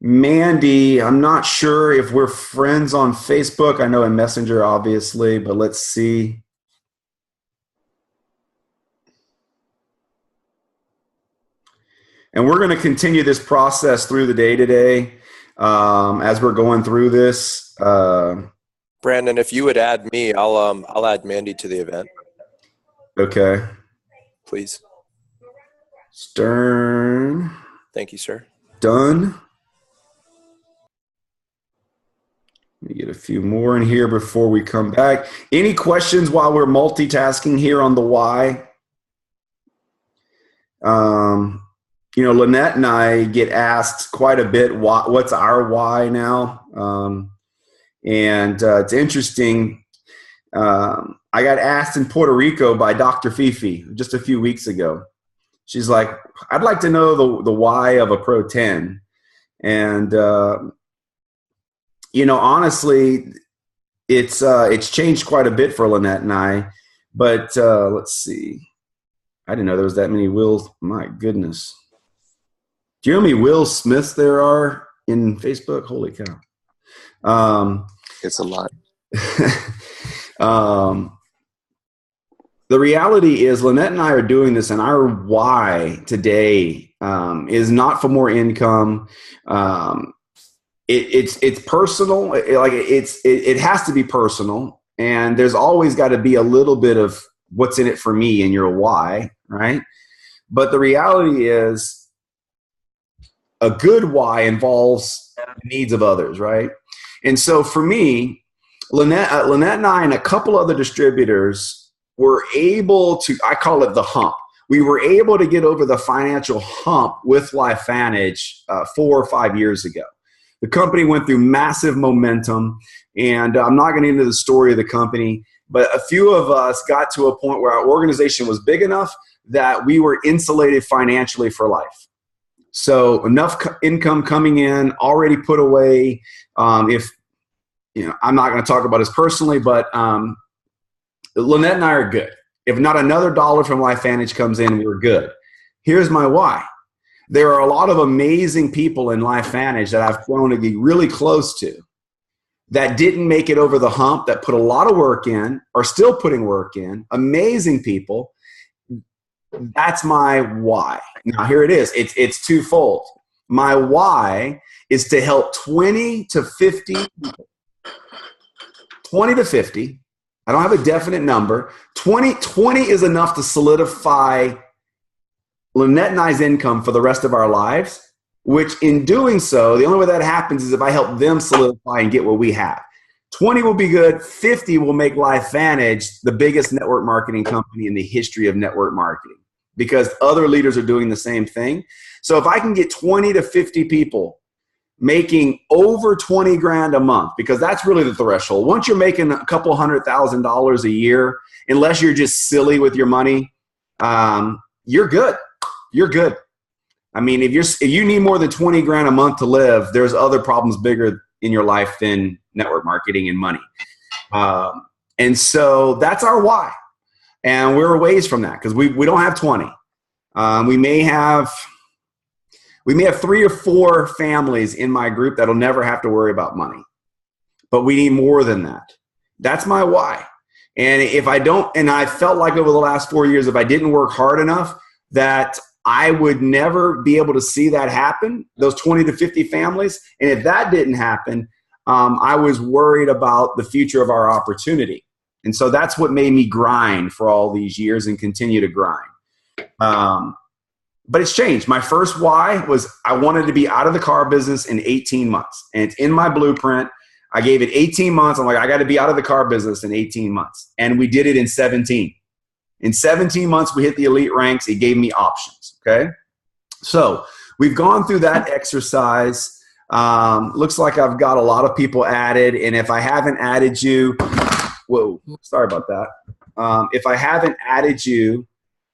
Mandy, I'm not sure if we're friends on Facebook. I know in Messenger, obviously, but let's see. And we're going to continue this process through the day today as we're going through this.
Brandon, if you would add me, I'll add Mandy to the event,
Okay.
please.
Stern.
Thank you, sir.
Done. Let me get a few more in here before we come back. Any questions while we're multitasking here on the why? You know, Lynette and I get asked quite a bit, what's our why now? And it's interesting. I got asked in Puerto Rico by Dr. Fifi just a few weeks ago. She's like, I'd like to know the why of a Pro 10. And, you know, honestly, it's changed quite a bit for Lynette and I. But let's see. I didn't know there was that many Wills. My goodness. Do you know how many Will Smiths there are in Facebook? Holy cow.
It's a lot.
The reality is Lynette and I are doing this, and our why today is not for more income. It's personal. It has to be personal, and there's always got to be a little bit of what's in it for me in your why, right? But the reality is a good why involves the needs of others, right? And so for me, Lynette and I and a couple other distributors were able to, I call it the hump. We were able to get over the financial hump with LifeVantage 4 or 5 years ago. The company went through massive momentum, and I'm not going to get into the story of the company, but a few of us got to a point where our organization was big enough that we were insulated financially for life. So enough income coming in, already put away. If you know, I'm not going to talk about this personally, but Lynette and I are good. If not another dollar from LifeVantage comes in, we're good. Here's my why. There are a lot of amazing people in LifeVantage that I've grown to be really close to that didn't make it over the hump, that put a lot of work in, are still putting work in, amazing people. That's my why. Now, here it is. It's twofold. My why is to help 20 to 50 people. 20 to 50. I don't have a definite number. 20 is enough to solidify Lynette and I's income for the rest of our lives, which in doing so, the only way that happens is if I help them solidify and get what we have. 20 will be good. 50 will make LifeVantage the biggest network marketing company in the history of network marketing because other leaders are doing the same thing. So if I can get 20 to 50 people making over 20 grand a month, because that's really the threshold. Once you're making a couple $100,000 a year, unless you're just silly with your money, you're good. You're good. I mean, if you need more than 20 grand a month to live, there's other problems bigger in your life than network marketing and money. And so that's our why. And we're a ways from that because we don't have 20. We may have 3 or 4 families in my group that'll never have to worry about money. But we need more than that. That's my why. And if I don't, and I felt like over the last 4 years, if I didn't work hard enough, that I would never be able to see that happen, those 20 to 50 families. And if that didn't happen, I was worried about the future of our opportunity. And so that's what made me grind for all these years and continue to grind. But it's changed. My first why was I wanted to be out of the car business in 18 months. And it's in my blueprint. I gave it 18 months. I'm like, I got to be out of the car business in 18 months. And we did it in 17. In 17 months, we hit the elite ranks. It gave me options, okay? So we've gone through that exercise. Looks like I've got a lot of people added. And if I haven't added you, whoa, sorry about that. If I haven't added you,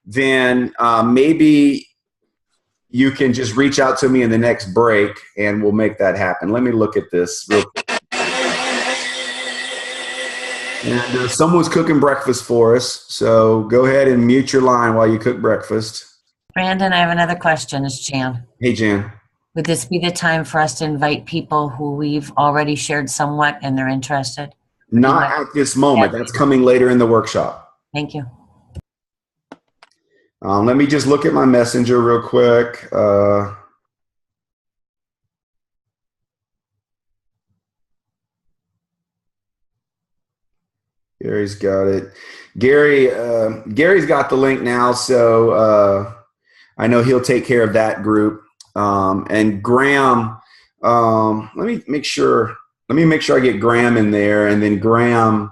then maybe you can just reach out to me in the next break and we'll make that happen. Let me look at this real quick. And someone's cooking breakfast for us, so go ahead and mute your line while you cook breakfast.
Brandon, I have another question. It's Jan.
Hey, Jan.
Would this be the time for us to invite people who we've already shared somewhat and they're interested?
Not at this moment. That's coming later in the workshop.
Thank you.
Let me just look at my messenger real quick. Gary's got it. Gary's got the link now, so I know he'll take care of that group. And Graham, let me make sure I get Graham in there, and then Graham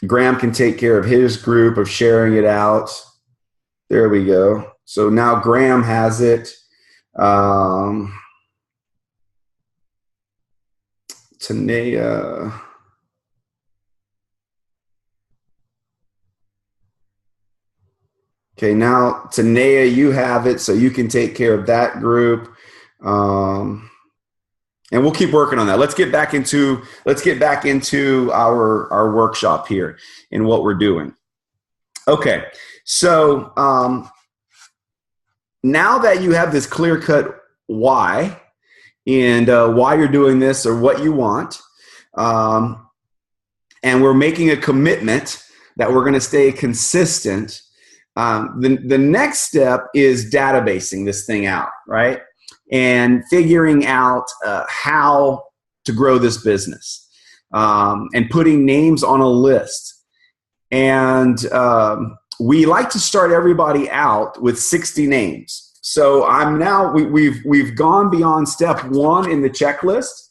can take care of his group of sharing it out. There we go. So now Graham has it. Tanea. Okay, now Tanea, you have it, so you can take care of that group. And we'll keep working on that. Let's get back into our workshop here and what we're doing. Okay, so now that you have this clear-cut why and why you're doing this or what you want, and we're making a commitment that we're going to stay consistent, the next step is databasing this thing out, right? And figuring out how to grow this business, and putting names on a list. And we like to start everybody out with 60 names. So we've gone beyond step 1 in the checklist,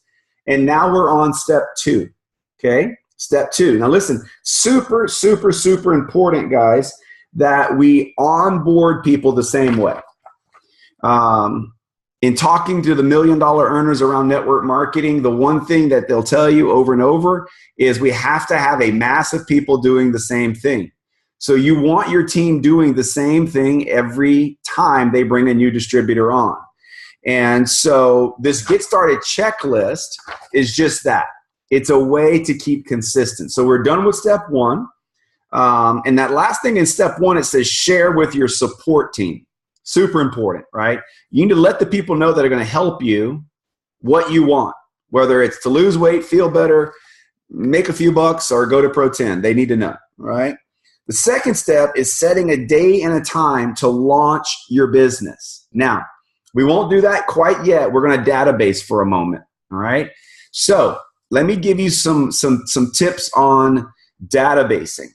and now we're on step 2. Okay, step 2. Now listen, super, super, super important, guys, that we onboard people the same way. In talking to the $1 million earners around network marketing, the one thing that they'll tell you over and over is we have to have a mass of people doing the same thing. So you want your team doing the same thing every time they bring a new distributor on. And so this Get Started checklist is just that. It's a way to keep consistent. So we're done with step 1. And that last thing in step 1, it says share with your support team. Super important, right? You need to let the people know that are going to help you what you want, whether it's to lose weight, feel better, make a few bucks, or go to Pro 10. They need to know, right? The second step is setting a day and a time to launch your business. Now, we won't do that quite yet. We're going to database for a moment, all right? So let me give you some tips on databasing.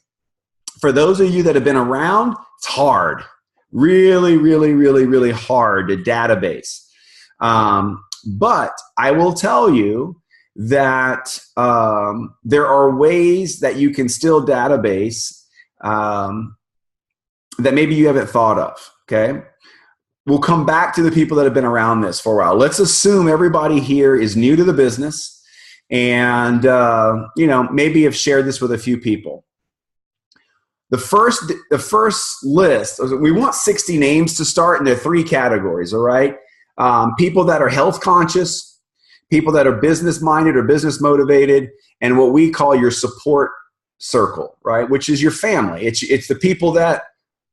For those of you that have been around, it's hard. Really, really, really, really hard to database. But I will tell you that there are ways that you can still database that maybe you haven't thought of, okay? We'll come back to the people that have been around this for a while. Let's assume everybody here is new to the business and, maybe have shared this with a few people. The first list, we want 60 names to start, and there are 3 categories, all right? People that are health conscious, people that are business minded or business motivated, and what we call your support circle, right? Which is your family. It's the people that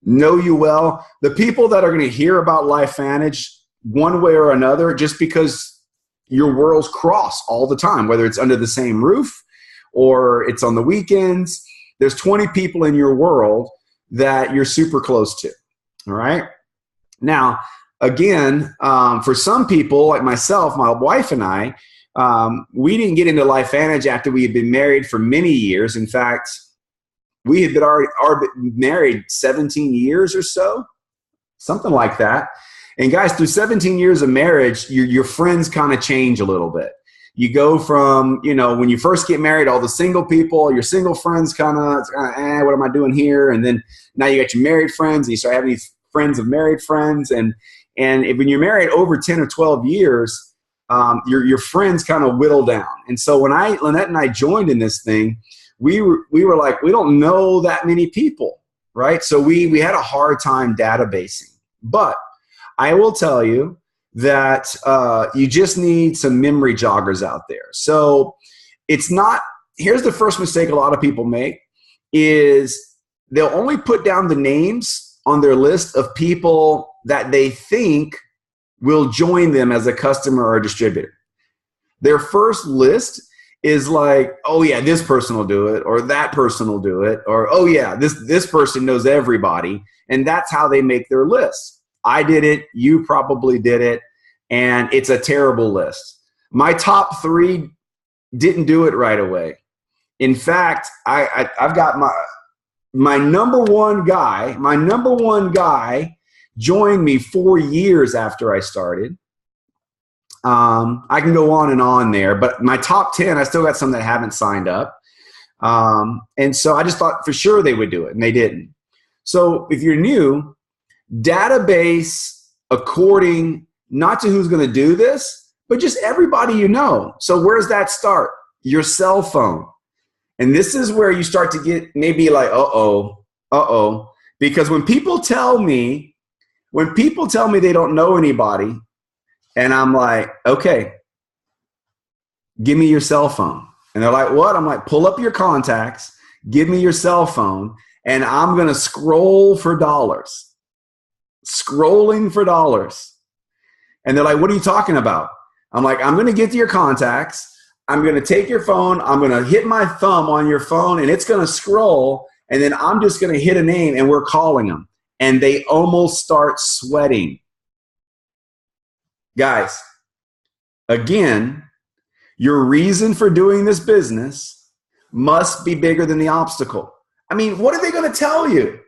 know you well, the people that are going to hear about LifeVantage one way or another just because your worlds cross all the time, whether it's under the same roof or it's on the weekends. There's 20 people in your world that you're super close to, all right? Now, again, for some people like myself, my wife and I, we didn't get into LifeVantage after we had been married for many years. In fact, we had been already married 17 years or so, something like that. And guys, through 17 years of marriage, your friends kind of change a little bit. You go from, when you first get married, all the single people, your single friends kind of, what am I doing here? And then now you got your married friends, and you start having these friends of married friends. And when you're married over 10 or 12 years, your friends kind of whittle down. And so when Lynette and I joined in this thing, we were like, we don't know that many people, right? So we had a hard time databasing. But I will tell you that you just need some memory joggers out there. So here's the first mistake a lot of people make is they'll only put down the names on their list of people that they think will join them as a customer or a distributor. Their first list is like, oh yeah, this person will do it, or that person will do it, or oh yeah, this person knows everybody. And that's how they make their list. I did it, you probably did it, and it's a terrible list. My top 3 didn't do it right away. In fact, I've got my number one guy joined me 4 years after I started. I can go on and on there, but my top 10, I still got some that haven't signed up. And so I just thought for sure they would do it, and they didn't. So if you're new, database according not to who's going to do this, but just everybody you know. So where's that start? Your cell phone. And this is where you start to get maybe like, uh-oh. Because when people tell me they don't know anybody, and I'm like, okay, give me your cell phone. And they're like, what? I'm like, pull up your contacts, give me your cell phone, and I'm going to scroll for dollars. Scrolling for dollars. And they're like, what are you talking about? I'm like, I'm going to get to your contacts. I'm going to take your phone. I'm going to hit my thumb on your phone, and it's going to scroll. And then I'm just going to hit a name, and we're calling them. And they almost start sweating. Guys, again, your reason for doing this business must be bigger than the obstacle. I mean, what are they going to tell you?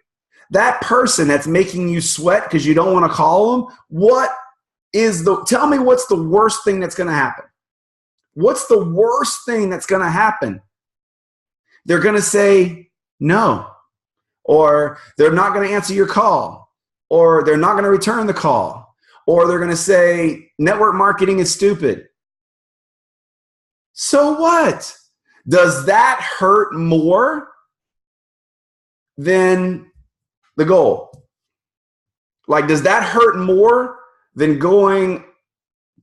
That person that's making you sweat because you don't want to call them, tell me what's the worst thing that's going to happen? What's the worst thing that's going to happen? They're going to say no, or they're not going to answer your call, or they're not going to return the call, or they're going to say network marketing is stupid. So what? Does that hurt more than the goal? Like, does that hurt more than going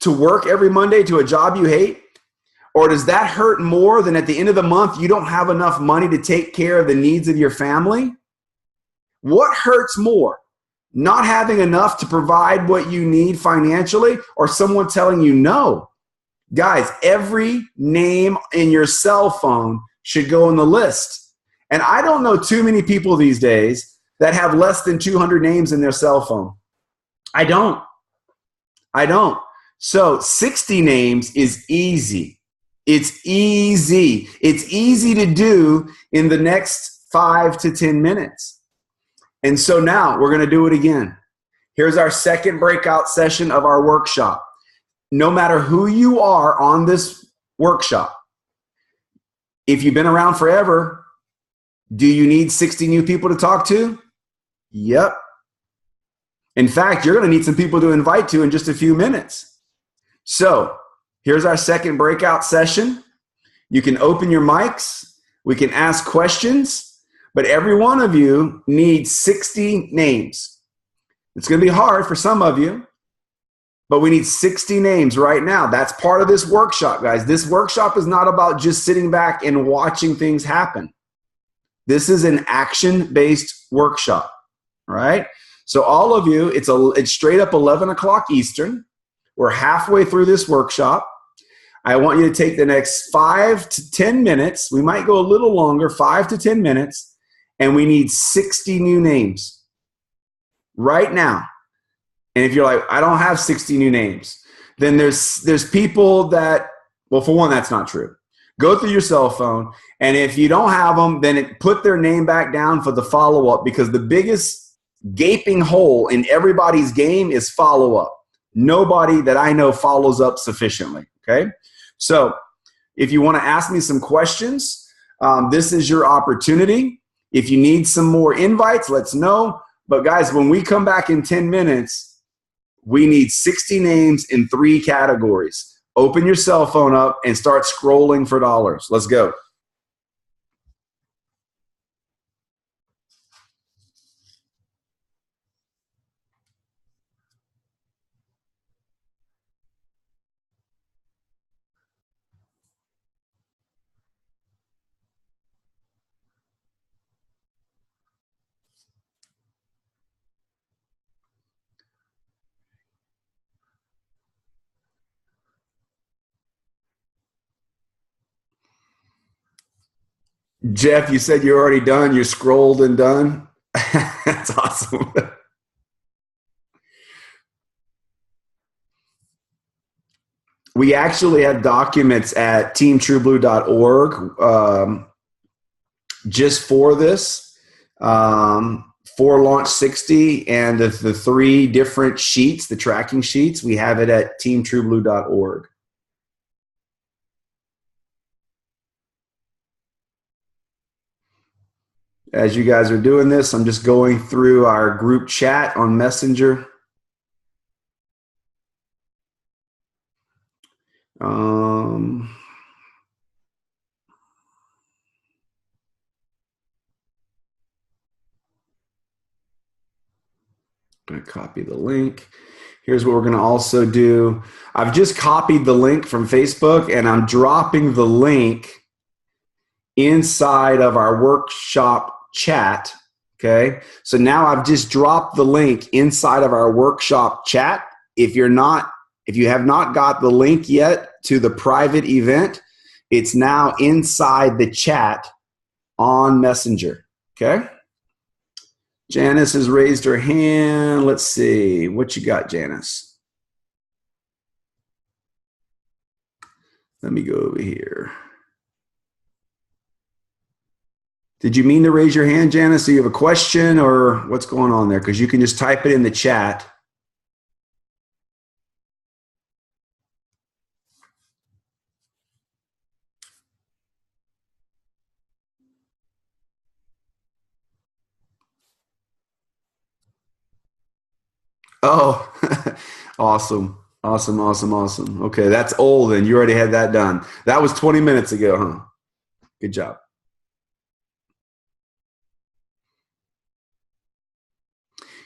to work every Monday to a job you hate? Or does that hurt more than at the end of the month you don't have enough money to take care of the needs of your family? What hurts more? Not having enough to provide what you need financially, or someone telling you no? Guys, every name in your cell phone should go in the list. And I don't know too many people these days that have less than 200 names in their cell phone. I don't. So 60 names is easy. It's easy. It's easy to do in the next 5 to 10 minutes. And so now we're going to do it again. Here's our second breakout session of our workshop. No matter who you are on this workshop, if you've been around forever, do you need 60 new people to talk to? Yep. In fact, you're going to need some people to invite to in just a few minutes. So here's our second breakout session. You can open your mics. We can ask questions, but every one of you needs 60 names. It's going to be hard for some of you, but we need 60 names right now. That's part of this workshop, guys. This workshop is not about just sitting back and watching things happen. This is an action-based workshop, all right? So all of you, it's straight up 11 o'clock Eastern. We're halfway through this workshop. I want you to take the next 5 to 10 minutes. We might go a little longer, 5 to 10 minutes, and we need 60 new names right now. And if you're like, I don't have 60 new names, then there's people that, well, for one, that's not true. Go through your cell phone, and if you don't have them, then put their name back down for the follow-up, because the biggest gaping hole in everybody's game is follow-up. Nobody that I know follows up sufficiently, okay? So if you want to ask me some questions, this is your opportunity. If you need some more invites, let's know. But guys, when we come back in 10 minutes, we need 60 names in 3 categories. Open your cell phone up and start scrolling for dollars. Let's go. Jeff, you said you're already done. You're scrolled and done. That's awesome. We actually have documents at teamtrueblue.org just for this, for Launch 60 and the three different sheets, the tracking sheets. We have it at teamtrueblue.org. As you guys are doing this, I'm just going through our group chat on Messenger. I'm going to copy the link. Here's what we're going to also do. I've just copied the link from Facebook, and I'm dropping the link inside of our workshop chat. Okay. So now I've just dropped the link inside of our workshop chat. If you have not got the link yet to the private event, it's now inside the chat on Messenger. Okay. Janice has raised her hand. Let's see. What you got, Janice? Let me go over here. Did you mean to raise your hand, Janice? Do you have a question or what's going on there? Because you can just type it in the chat. Oh, awesome. Awesome, awesome, awesome. Okay, that's old and you already had that done. That was 20 minutes ago, huh? Good job.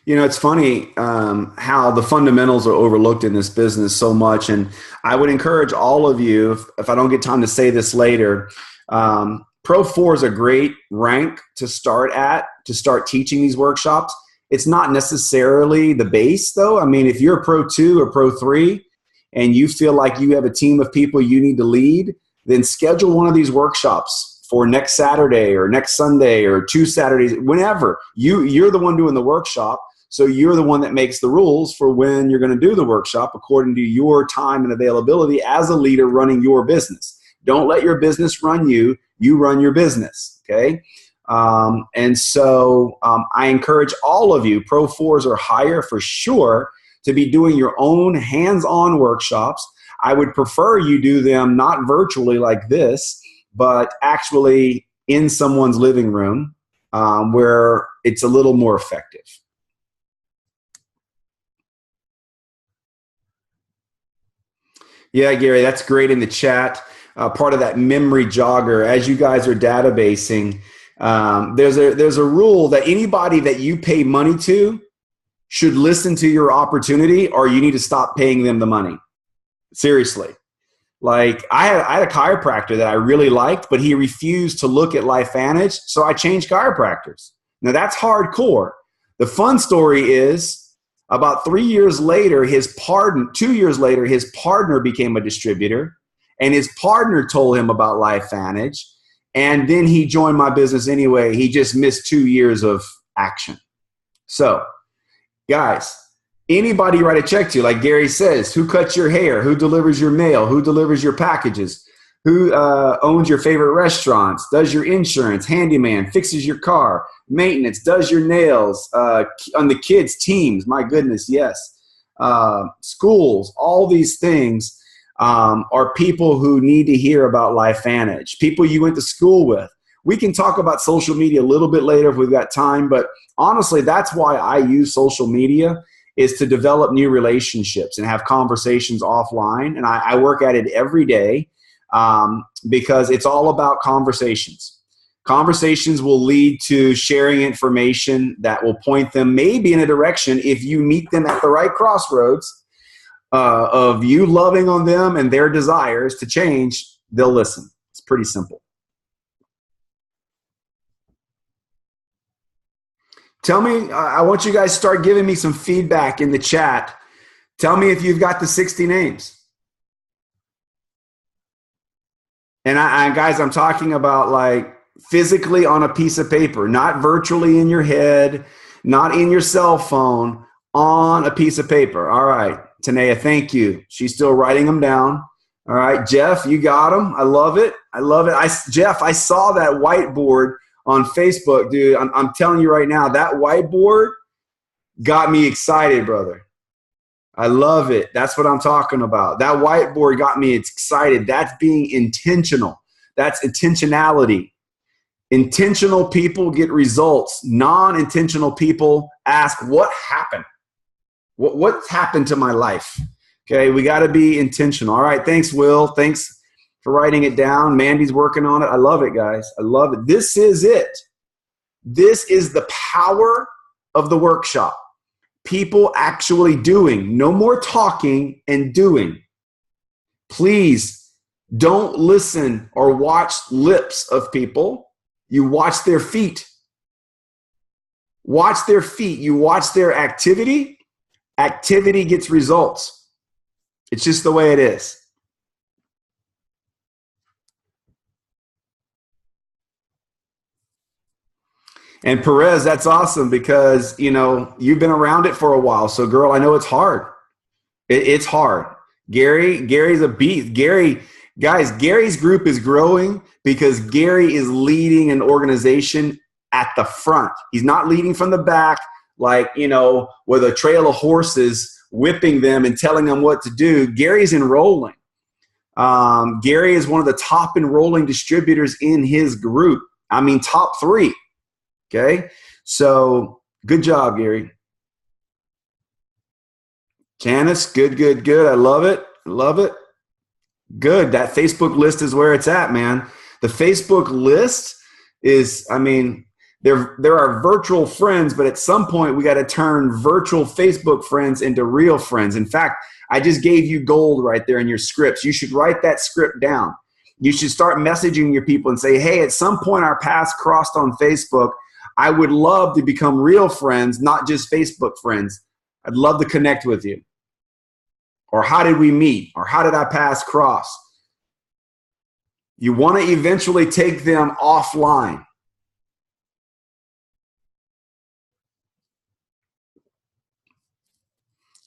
You know, it's funny how the fundamentals are overlooked in this business so much. And I would encourage all of you, if I don't get time to say this later, Pro 4 is a great rank to start at, to start teaching these workshops. It's not necessarily the base, though. I mean, if you're a Pro 2 or Pro 3 and you feel like you have a team of people you need to lead, then schedule one of these workshops for next Saturday or next Sunday or 2 Saturdays, whenever. You're the one doing the workshop, so you're the one that makes the rules for when you're going to do the workshop according to your time and availability as a leader running your business. Don't let your business run you. You run your business, okay? And so I encourage all of you, Pro 4s or higher for sure, to be doing your own hands-on workshops. I would prefer you do them not virtually like this, but actually in someone's living room where it's a little more effective. Yeah, Gary, that's great in the chat. Part of that memory jogger, as you guys are databasing, there's a rule that anybody that you pay money to should listen to your opportunity, or you need to stop paying them the money. Seriously. Like I had a chiropractor that I really liked, but he refused to look at LifeVantage, so I changed chiropractors. Now that's hardcore. The fun story is about 2 years later, his partner became a distributor, and his partner told him about LifeVantage, and then he joined my business anyway. He just missed 2 years of action. So, guys, anybody write a check to, like Gary says, who cuts your hair, who delivers your mail, who delivers your packages, who owns your favorite restaurants, does your insurance, handyman, fixes your car, maintenance, does your nails, on the kids' teams, my goodness, yes. Schools, all these things are people who need to hear about LifeVantage, people you went to school with. We can talk about social media a little bit later if we've got time, but honestly, that's why I use social media, is to develop new relationships and have conversations offline. And I work at it every day because it's all about conversations. Conversations will lead to sharing information that will point them maybe in a direction, if you meet them at the right crossroads of you loving on them and their desires to change, they'll listen. It's pretty simple. Tell me, I want you guys to start giving me some feedback in the chat. Tell me if you've got the 60 names. And guys, I'm talking about like physically on a piece of paper, not virtually in your head, not in your cell phone, on a piece of paper. All right, Tanea, thank you. She's still writing them down. All right, Jeff, you got them. I love it. I love it. Jeff, I saw that whiteboard on Facebook, dude. I'm telling you right now, that whiteboard got me excited, brother. I love it. That's what I'm talking about. That whiteboard got me excited. That's being intentional. That's intentionality. Intentional people get results. Non-intentional people ask, what happened? What's happened to my life? Okay, we got to be intentional. All right, thanks, Will. Thanks for writing it down. Mandy's working on it. I love it, guys. I love it. This is it. This is the power of the workshop. People actually doing. No more talking and doing. Please don't listen or watch lips of people. You watch their feet. Watch their feet. You watch their activity. Activity gets results. It's just the way it is. And Perez, that's awesome because, you know, you've been around it for a while. So, girl, I know it's hard. It's hard. Gary's a beast. Gary's group is growing because Gary is leading an organization at the front. He's not leading from the back, like, you know, with a trail of horses whipping them and telling them what to do. Gary's enrolling. Gary is one of the top enrolling distributors in his group. I mean, top 3. Okay, so good job, Gary. Janice, good. I love it. Good. That Facebook list is where it's at, man. The Facebook list is, I mean, there are virtual friends, but at some point we got to turn virtual Facebook friends into real friends. In fact, I just gave you gold right there in your scripts. You should write that script down. You should start messaging your people and say, hey, at some point our paths crossed on Facebook. I would love to become real friends, not just Facebook friends. I'd love to connect with you. Or how did we meet? Or how did our paths cross? You want to eventually take them offline.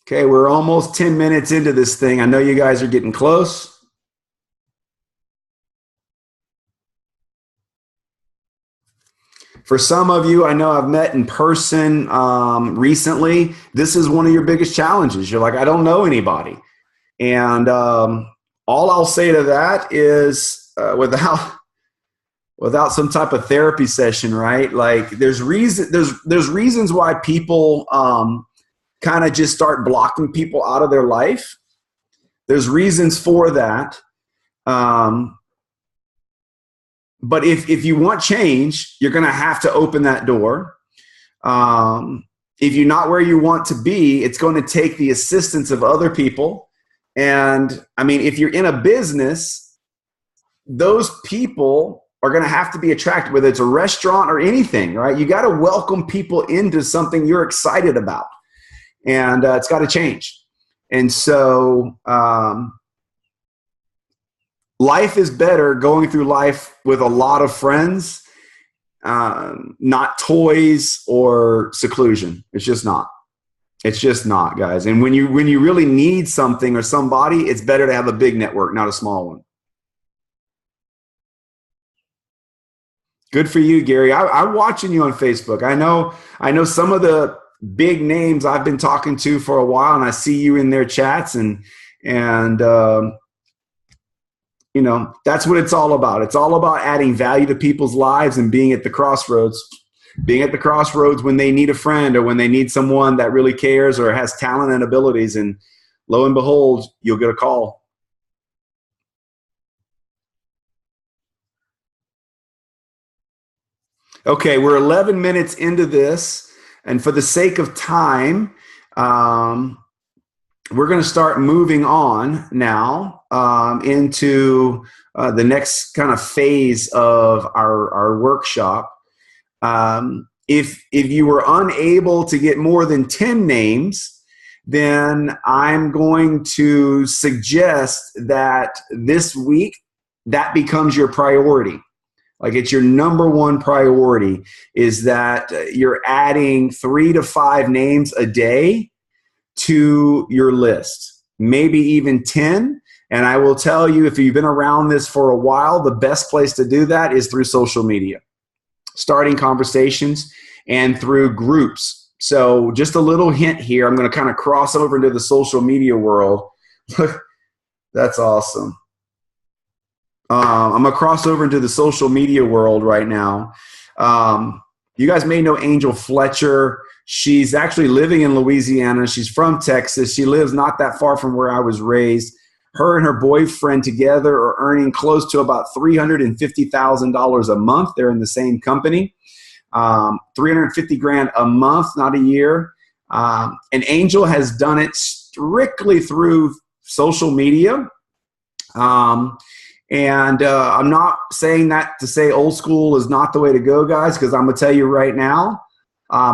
Okay, we're almost 10 minutes into this thing. I know you guys are getting close. For some of you, I know I've met in person recently. This is one of your biggest challenges. You're like, I don't know anybody. And all I'll say to that is without some type of therapy session, right? Like there's reasons why people kind of just start blocking people out of their life. There's reasons for that. But if you want change, you're going to have to open that door. If you're not where you want to be, it's going to take the assistance of other people. And I mean, if you're in a business, those people are going to have to be attracted, whether it's a restaurant or anything, right? You got to welcome people into something you're excited about. And it's got to change. And so life is better going through life with a lot of friends, not toys or seclusion. It's just not. It's just not, guys. And when you really need something or somebody, it's better to have a big network, not a small one. Good for you, Gary. I'm watching you on Facebook. I know some of the big names I've been talking to for a while, and I see you in their chats, and you know, that's what it's all about. It's all about adding value to people's lives and being at the crossroads. Being at the crossroads when they need a friend or when they need someone that really cares or has talent and abilities, and lo and behold, you'll get a call. Okay, we're 11 minutes into this, and for the sake of time, we're going to start moving on now into the next kind of phase of our workshop. If you were unable to get more than 10 names, then I'm going to suggest that this week that becomes your priority. Like it's your number one priority is that you're adding 3 to 5 names a day to your list, maybe even 10. And I will tell you, if you've been around this for a while, the best place to do that is through social media, starting conversations and through groups. So just a little hint here, I'm going to kind of cross over into the social media world. That's awesome. I'm going to cross over into the social media world right now. You guys may know Angel Fletcher. She's actually living in Louisiana. She's from Texas. She lives not that far from where I was raised. Her and her boyfriend together are earning close to about $350,000 a month. They're in the same company. $350,000 a month, not a year. And Angel has done it strictly through social media. I'm not saying that to say old school is not the way to go, guys, because I'm going to tell you right now,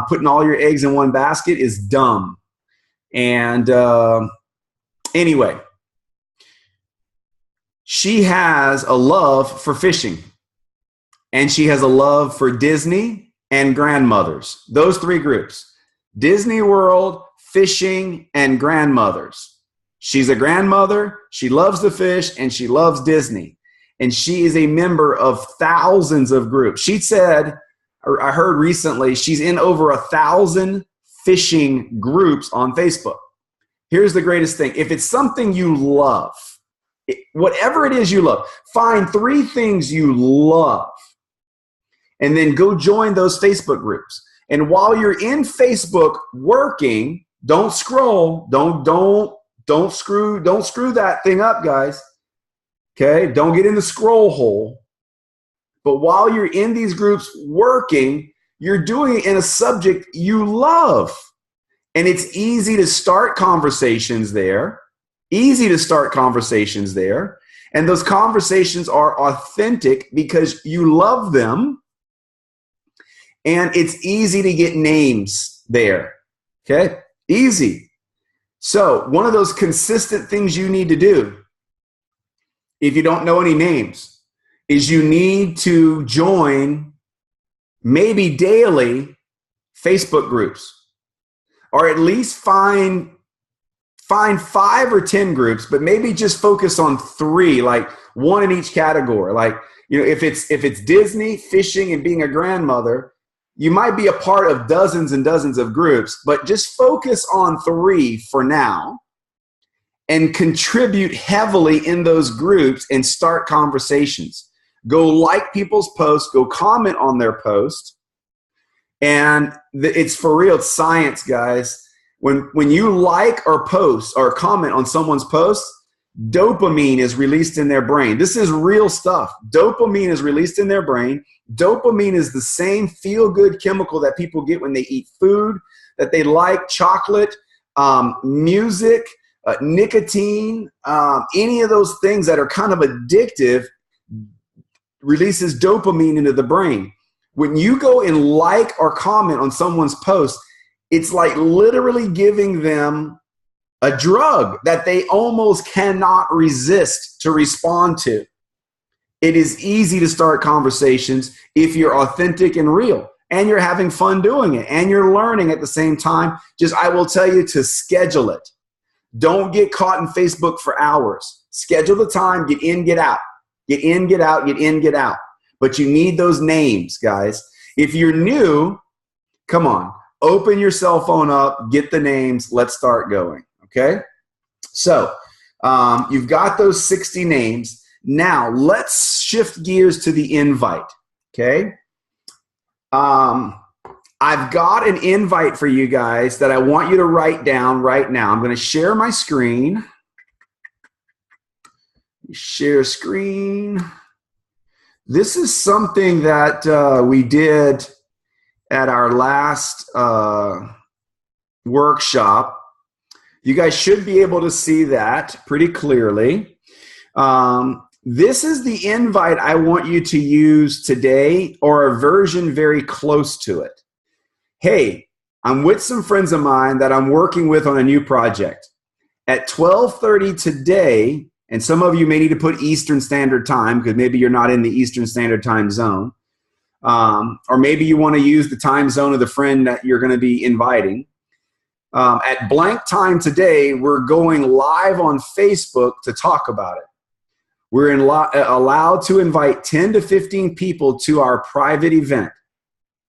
putting all your eggs in one basket is dumb. And anyway, she has a love for fishing, and she has a love for Disney and grandmothers. Those 3 groups: Disney World, fishing, and grandmothers. She's a grandmother, she loves to fish, and she loves Disney. And she is a member of thousands of groups. She said, or I heard recently, she's in over 1,000 fishing groups on Facebook. Here's the greatest thing. If it's something you love, whatever it is you love, find 3 things you love and then go join those Facebook groups. And while you're in Facebook working, don't scroll, don't screw that thing up, guys. Okay? Don't get in the scroll hole. But while you're in these groups working, you're doing it in a subject you love. And it's easy to start conversations there. Easy to start conversations there. And those conversations are authentic because you love them. And it's easy to get names there. Okay? Easy. So one of those consistent things you need to do, if you don't know any names, is you need to join maybe daily Facebook groups, or at least find 5 or 10 groups, but maybe just focus on 3, like 1 in each category. Like, you know, if it's Disney, fishing, and being a grandmother, you might be a part of dozens and dozens of groups, but just focus on 3 for now and contribute heavily in those groups and start conversations. Go like people's posts, go comment on their posts. And it's for real, it's science, guys. When you like or post or comment on someone's post, dopamine is released in their brain. This is real stuff. Dopamine is released in their brain. Dopamine is the same feel-good chemical that people get when they eat food, that they like, chocolate, music, nicotine, any of those things that are kind of addictive releases dopamine into the brain. When you go and like or comment on someone's post, it's like literally giving them a drug that they almost cannot resist to respond to. It is easy to start conversations if you're authentic and real, and you're having fun doing it, and you're learning at the same time. Just, I will tell you to schedule it. Don't get caught in Facebook for hours. Schedule the time, get in, get out. Get in, get out, get in, get out. But you need those names, guys. If you're new, come on, open your cell phone up, get the names, let's start going, okay? So you've got those 60 names. Now let's shift gears to the invite, okay? I've got an invite for you guys that I want you to write down right now. I'm going to share my screen. Share screen. This is something that we did at our last workshop. You guys should be able to see that pretty clearly. This is the invite I want you to use today, or a version very close to it. Hey, I'm with some friends of mine that I'm working with on a new project. At 12:30 today, And some of you may need to put Eastern Standard Time because maybe you're not in the Eastern Standard Time zone. Or maybe you want to use the time zone of the friend that you're going to be inviting. At blank time today, we're going live on Facebook to talk about it. We're allowed to invite 10 to 15 people to our private event.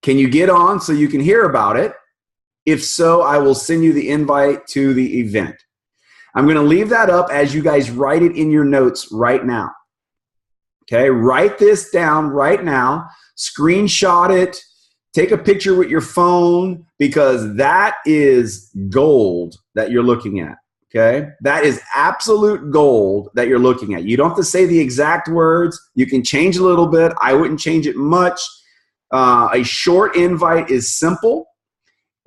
Can you get on so you can hear about it? If so, I will send you the invite to the event. I'm going to leave that up as you guys write it in your notes right now. Okay, write this down right now. Screenshot it. Take a picture with your phone because that is gold that you're looking at. Okay, that is absolute gold that you're looking at. You don't have to say the exact words. You can change a little bit. I wouldn't change it much. A short invite is simple.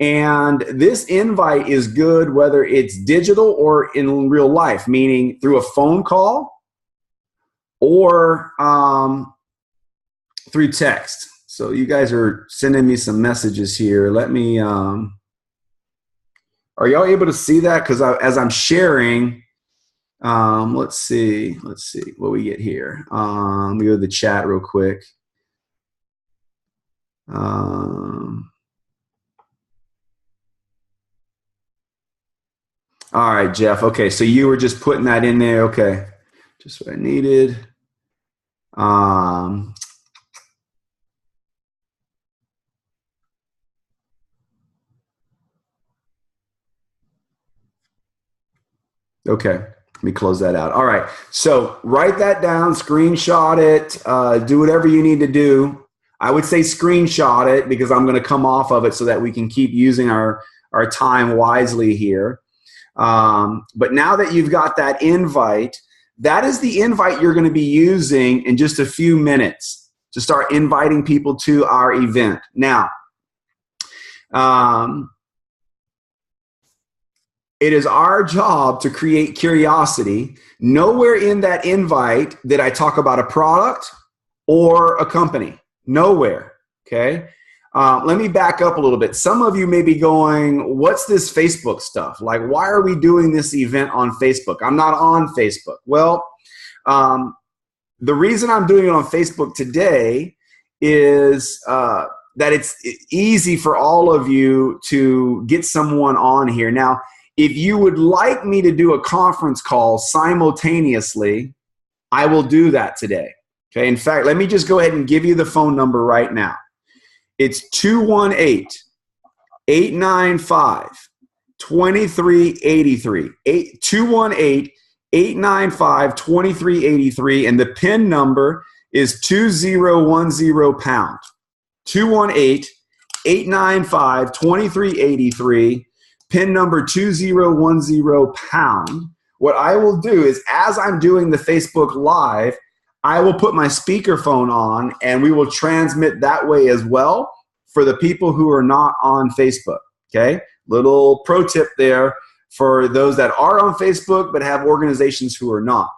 And this invite is good whether it's digital or in real life, meaning through a phone call or through text. So you guys are sending me some messages here. Let me, are y'all able to see that? Because as I'm sharing, let's see what we get here. Let me go to the chat real quick. All right, Jeff. Okay, so you were just putting that in there. Okay, just what I needed. Okay, let me close that out. All right, so write that down, screenshot it, do whatever you need to do. I would say screenshot it because I'm going to come off of it so that we can keep using our time wisely here. But now that you've got that invite, that is the invite you're going to be using in just a few minutes to start inviting people to our event. Now, it is our job to create curiosity. Nowhere in that invite did I talk about a product or a company. Nowhere, okay? Let me back up a little bit. Some of you may be going, what's this Facebook stuff? Like, why are we doing this event on Facebook? I'm not on Facebook. Well, the reason I'm doing it on Facebook today is that it's easy for all of you to get someone on here. Now, if you would like me to do a conference call simultaneously, I will do that today. Okay. In fact, let me just go ahead and give you the phone number right now. It's 218-895-2383. 218-895-2383. And the PIN number is 2010#. 218-895-2383. PIN number 2010#. What I will do is, as I'm doing the Facebook Live, I will put my speakerphone on and we will transmit that way as well for the people who are not on Facebook. Okay? Little pro tip there for those that are on Facebook but have organizations who are not.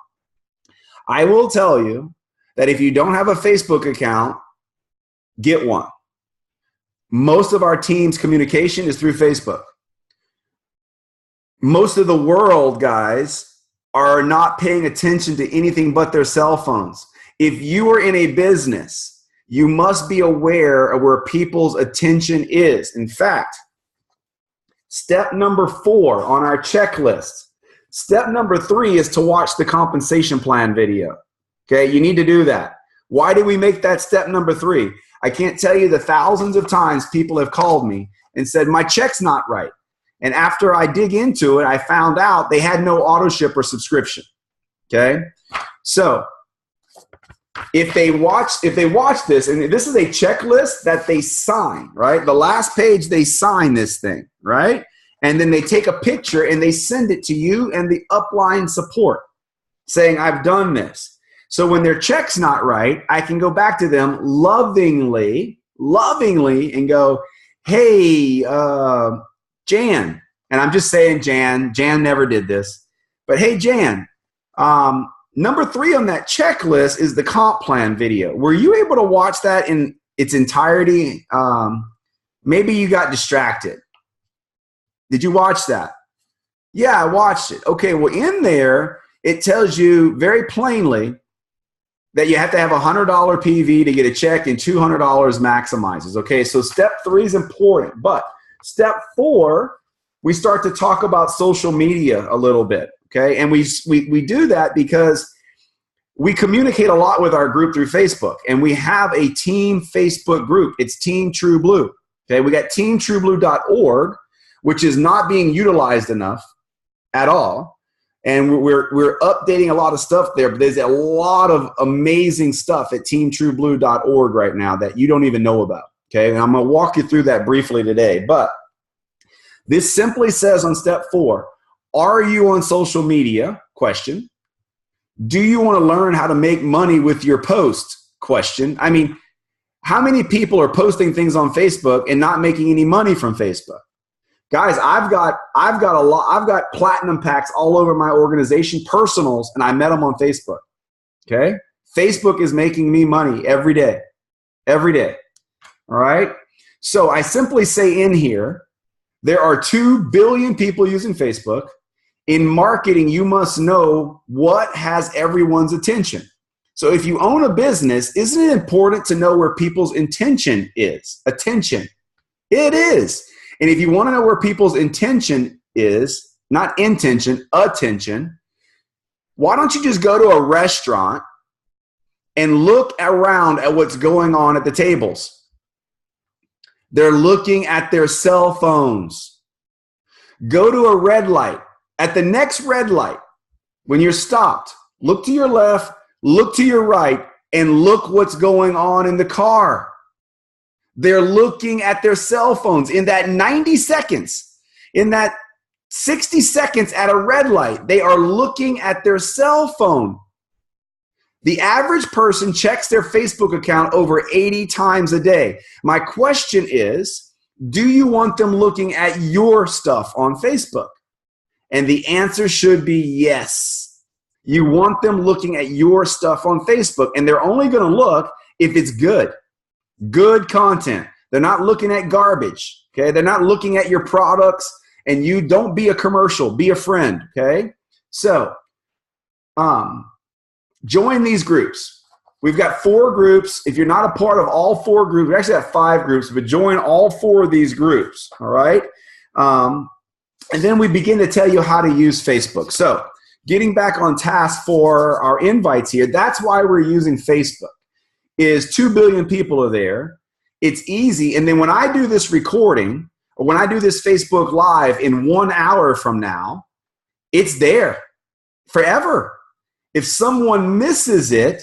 I will tell you that if you don't have a Facebook account, get one. Most of our team's communication is through Facebook. Most of the world, guys, are not paying attention to anything but their cell phones. If you are in a business, you must be aware of where people's attention is. In fact, step number 4 on our checklist. Step number 3 is to watch the compensation plan video. Okay, you need to do that. Why did we make that step number 3? I can't tell you the thousands of times people have called me and said, my check's not right. And after I dig into it, I found out they had no auto ship or subscription. Okay? So if they watch this, and this is a checklist that they sign, right? The last page, they sign this thing, right? And then they take a picture and they send it to you and the upline support saying, I've done this. So when their check's not right, I can go back to them lovingly and go, hey, Jan, and I'm just saying Jan never did this, but hey, Jan, number 3 on that checklist is the comp plan video. Were you able to watch that in its entirety? Maybe you got distracted. Did you watch that? Yeah, I watched it. Okay, well, in there, it tells you very plainly that you have to have a $100 PV to get a check and $200 maximizes. Okay, so step 3 is important. But step 4, we start to talk about social media a little bit. Okay, and we do that because we communicate a lot with our group through Facebook, and we have a team Facebook group. It's Team True Blue. Okay, we got teamtrueblue.org, which is not being utilized enough at all. And we're updating a lot of stuff there, but there's a lot of amazing stuff at teamtrueblue.org right now that you don't even know about. Okay, and I'm going to walk you through that briefly today. But this simply says on step 4, are you on social media? Question. Do you want to learn how to make money with your post? Question. I mean, how many people are posting things on Facebook and not making any money from Facebook? Guys, I've got a lot. I've got platinum packs all over my organization, personals, and I met them on Facebook. Okay? Facebook is making me money every day. Every day. All right? So I simply say in here, there are 2 billion people using Facebook. In marketing, you must know what has everyone's attention. So if you own a business, isn't it important to know where people's intention is? Attention. It is. And if you want to know where people's intention is, not intention, attention, why don't you just go to a restaurant and look around at what's going on at the tables? They're looking at their cell phones. Go to a red light. At the next red light, when you're stopped, look to your left, look to your right, and look what's going on in the car. They're looking at their cell phones. In that 90 seconds, in that 60 seconds at a red light, they are looking at their cell phone. The average person checks their Facebook account over 80 times a day. My question is, do you want them looking at your stuff on Facebook? And the answer should be yes. You want them looking at your stuff on Facebook, and they're only going to look if it's good. Good content. They're not looking at garbage. Okay? They're not looking at your products, and you don't be a commercial. Be a friend. Okay? So, join these groups. We've got 4 groups. If you're not a part of all 4 groups, we actually have 5 groups, but join all 4 of these groups. All right? And then we begin to tell you how to use Facebook. So, getting back on task for our invites here, that's why we're using Facebook. Is 2 billion people are there. It's easy. And then when I do this recording, or when I do this Facebook Live in 1 hour from now, it's there forever. If someone misses it,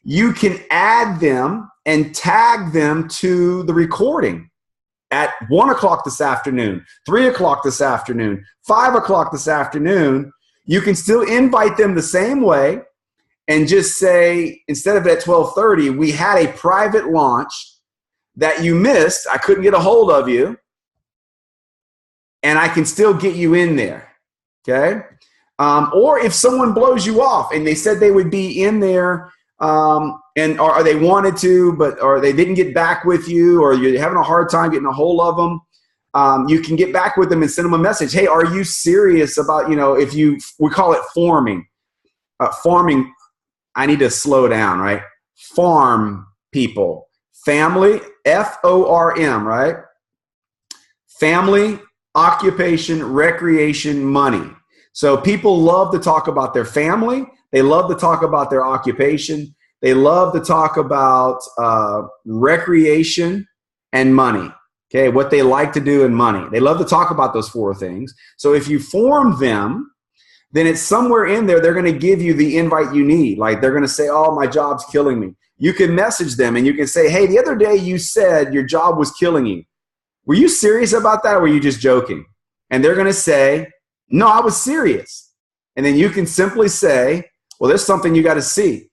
you can add them and tag them to the recording at 1 o'clock this afternoon, 3 o'clock this afternoon, 5 o'clock this afternoon. You can still invite them the same way. And just say, instead of at 12:30, we had a private launch that you missed. I couldn't get a hold of you. And I can still get you in there. Okay? Or if someone blows you off and they said they would be in there or they wanted to, or they didn't get back with you, or you're having a hard time getting a hold of them, you can get back with them and send them a message. Hey, are you serious about, we call it forming. Farming. I need to slow down, right? Farm people. Family, F-O-R-M, right? Family, occupation, recreation, money. So people love to talk about their family. They love to talk about their occupation. They love to talk about recreation and money. Okay, what they like to do and money. They love to talk about those 4 things. So if you form them, then it's somewhere in there they're going to give you the invite you need. Like they're going to say, oh, my job's killing me. You can message them and you can say, hey, the other day you said your job was killing you. Were you serious about that or were you just joking? And they're going to say, no, I was serious. And then you can simply say, well, there's something you got to see.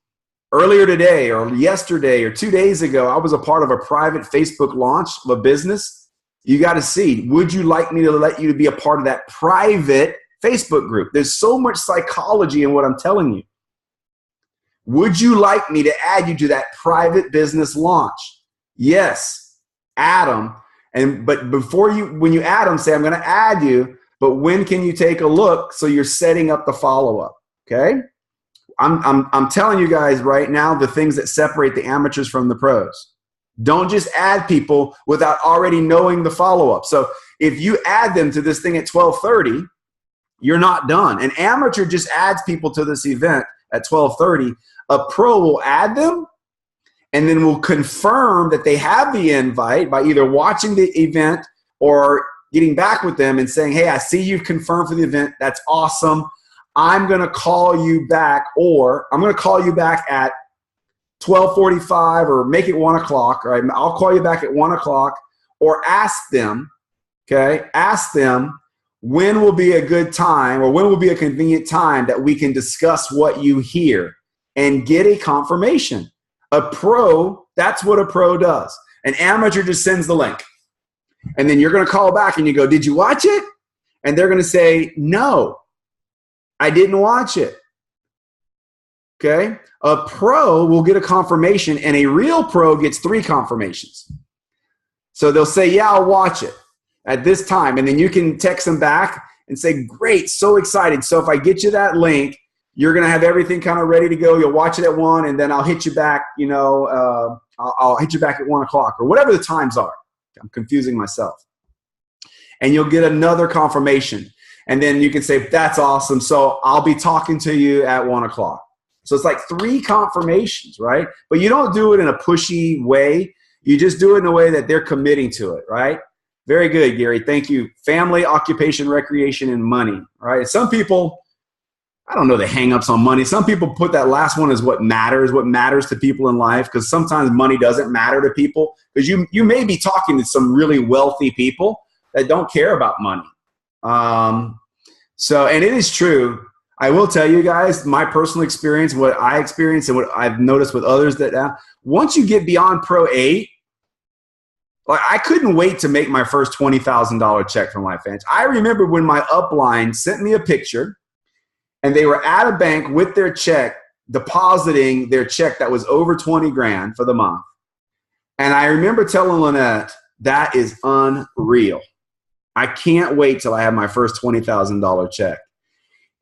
Earlier today or yesterday or 2 days ago, I was a part of a private Facebook launch of a business. You got to see, would you like me to let you be a part of that private Facebook group? There's so much psychology in what I'm telling you. Would you like me to add you to that private business launch? Yes, add them. But when you add them, say, I'm going to add you, but when can you take a look? So you're setting up the follow-up. Okay. I'm telling you guys right now the things that separate the amateurs from the pros. Don't just add people without already knowing the follow-up. So if you add them to this thing at 12:30, you're not done. An amateur just adds people to this event at 12:30. A pro will add them and then will confirm that they have the invite by either watching the event or getting back with them and saying, hey, I see you've confirmed for the event. That's awesome. I'm going to call you back, or I'm going to call you back at 12:45 or make it 1 o'clock. Right? I'll call you back at 1 o'clock, or ask them, okay, ask them when will be a good time or when will be a convenient time that we can discuss what you hear and get a confirmation. A pro, that's what a pro does. An amateur just sends the link. And then you're going to call back and you go, did you watch it? And they're going to say, no, I didn't watch it. Okay? A pro will get a confirmation, and a real pro gets 3 confirmations. So they'll say, yeah, I'll watch it at this time. And then you can text them back and say, great, so excited. So if I get you that link, you're going to have everything kind of ready to go. You'll watch it at 1, and then I'll hit you back, I'll hit you back at 1 o'clock or whatever the times are. I'm confusing myself. And you'll get another confirmation. And then you can say, that's awesome. So I'll be talking to you at 1 o'clock. So it's like 3 confirmations, right? But you don't do it in a pushy way. You just do it in a way that they're committing to it, right? Very good, Gary. Thank you. Family, occupation, recreation, and money, right? Some people, I don't know the hang-ups on money. Some people put that last one as what matters to people in life, because sometimes money doesn't matter to people, because you may be talking to some really wealthy people that don't care about money. And it is true. I will tell you guys, my personal experience, what I experienced and what I've noticed with others, that once you get beyond Pro 8, like I couldn't wait to make my first $20,000 check from Life Fans. I remember when my upline sent me a picture and they were at a bank with their check, depositing their check that was over 20 grand for the month. And I remember telling Lynette, that is unreal. I can't wait till I have my first $20,000 check.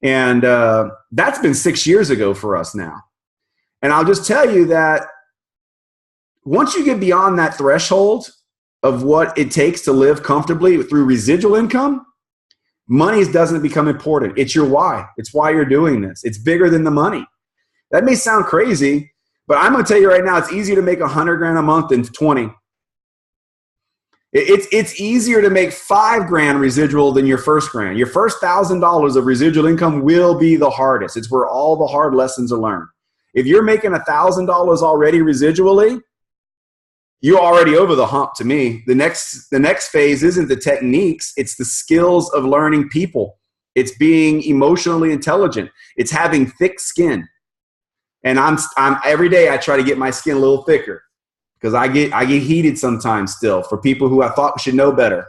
And that's been 6 years ago for us now. And I'll just tell you that once you get beyond that threshold of what it takes to live comfortably through residual income, money doesn't become important. It's your why. It's why you're doing this. It's bigger than the money. That may sound crazy, but I'm going to tell you right now, it's easier to make 100 grand a month than 20. It's easier to make 5 grand residual than your first grand. Your first $1,000 of residual income will be the hardest. It's where all the hard lessons are learned. If you're making $1,000 already residually, you're already over the hump to me. The next phase isn't the techniques. It's the skills of learning people. It's being emotionally intelligent. It's having thick skin. And I'm every day I try to get my skin a little thicker, because I get heated sometimes still for people who I thought should know better,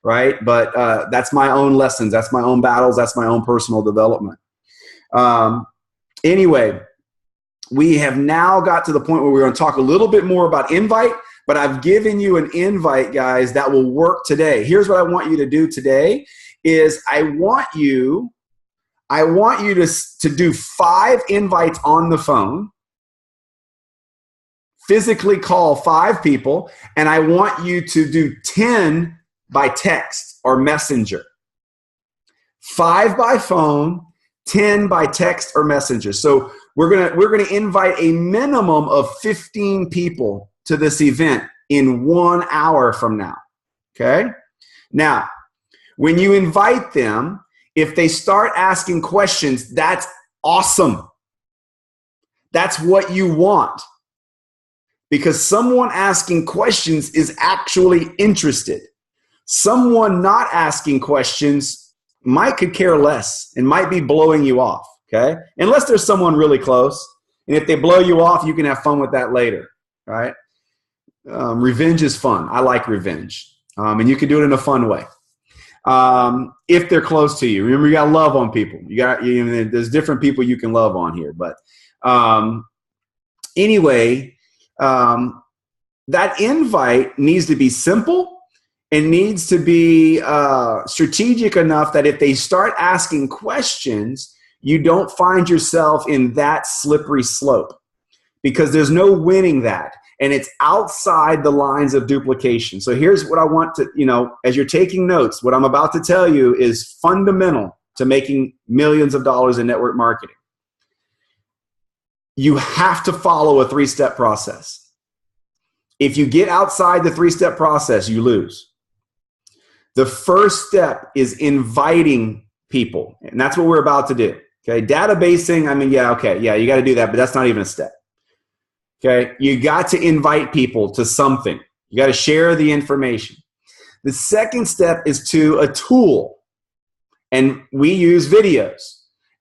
right? But that's my own lessons. That's my own battles. That's my own personal development. Anyway, we have now got to the point where we're going to talk a little bit more about invite, but I've given you an invite, guys, that will work today. Here's what I want you to do today is I want you to do 5 invites on the phone. Physically call 5 people, and I want you to do 10 by text or messenger. 5 by phone, 10 by text or messenger. So we're gonna invite a minimum of 15 people to this event in 1 hour from now. Okay? Now, when you invite them, if they start asking questions, that's awesome. That's what you want. Because someone asking questions is actually interested. Someone not asking questions could care less and might be blowing you off, okay? Unless there's someone really close. And if they blow you off, you can have fun with that later, right? Revenge is fun. I like revenge. And you can do it in a fun way. If they're close to you. Remember, you got to love on people. There's different people you can love on here. But anyway, that invite needs to be simple and needs to be strategic enough that if they start asking questions, you don't find yourself in that slippery slope, because there's no winning that. And it's outside the lines of duplication. So here's what I want to, as you're taking notes, what I'm about to tell you is fundamental to making millions of dollars in network marketing. You have to follow a 3-step process. If you get outside the 3-step process, you lose. The first step is inviting people. And that's what we're about to do. Okay. Databasing, you got to do that, but that's not even a step. Okay, you got to invite people to something. You got to share the information. The second step is to a tool. And we use videos.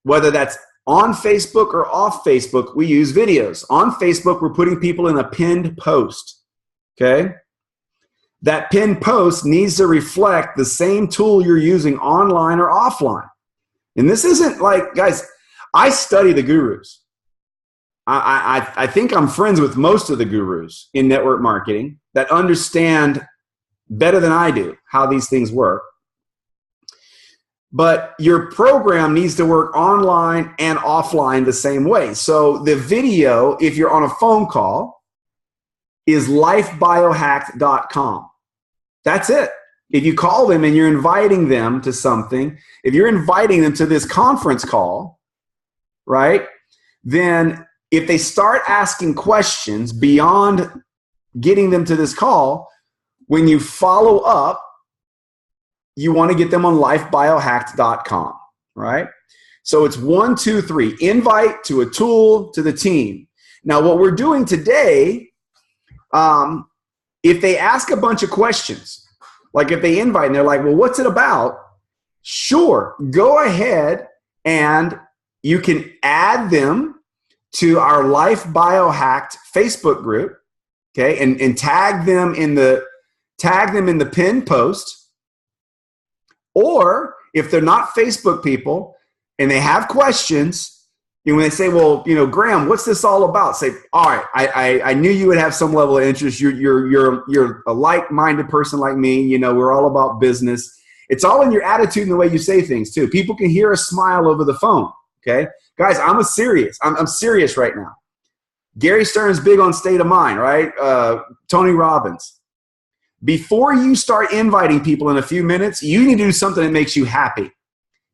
Whether that's on Facebook or off Facebook, we use videos. On Facebook, we're putting people in a pinned post. Okay? That pinned post needs to reflect the same tool you're using online or offline. And this isn't like, guys, I study the gurus. I think I'm friends with most of the gurus in network marketing that understand better than I do how these things work. But your program needs to work online and offline the same way. So the video, if you're on a phone call, is lifebiohacked.com. That's it. If you call them and you're inviting them to something, if you're inviting them to this conference call, right, then if they start asking questions beyond getting them to this call, when you follow up, you want to get them on lifebiohacked.com, right? So it's 1, 2, 3, invite to a tool to the team. Now, what we're doing today, if they ask a bunch of questions, like if they invite and they're like, well, what's it about? Sure, go ahead and you can add them to our Life Biohacked Facebook group, okay, and tag them in the pinned post. Or if they're not Facebook people and they have questions, and when they say, well, Graham, what's this all about? Say, all right, I knew you would have some level of interest. You're a like-minded person like me. We're all about business. It's all in your attitude and the way you say things too. People can hear a smile over the phone. Okay, guys, I'm serious right now. Gary Stern's big on state of mind, right? Tony Robbins. Before you start inviting people in a few minutes, you need to do something that makes you happy.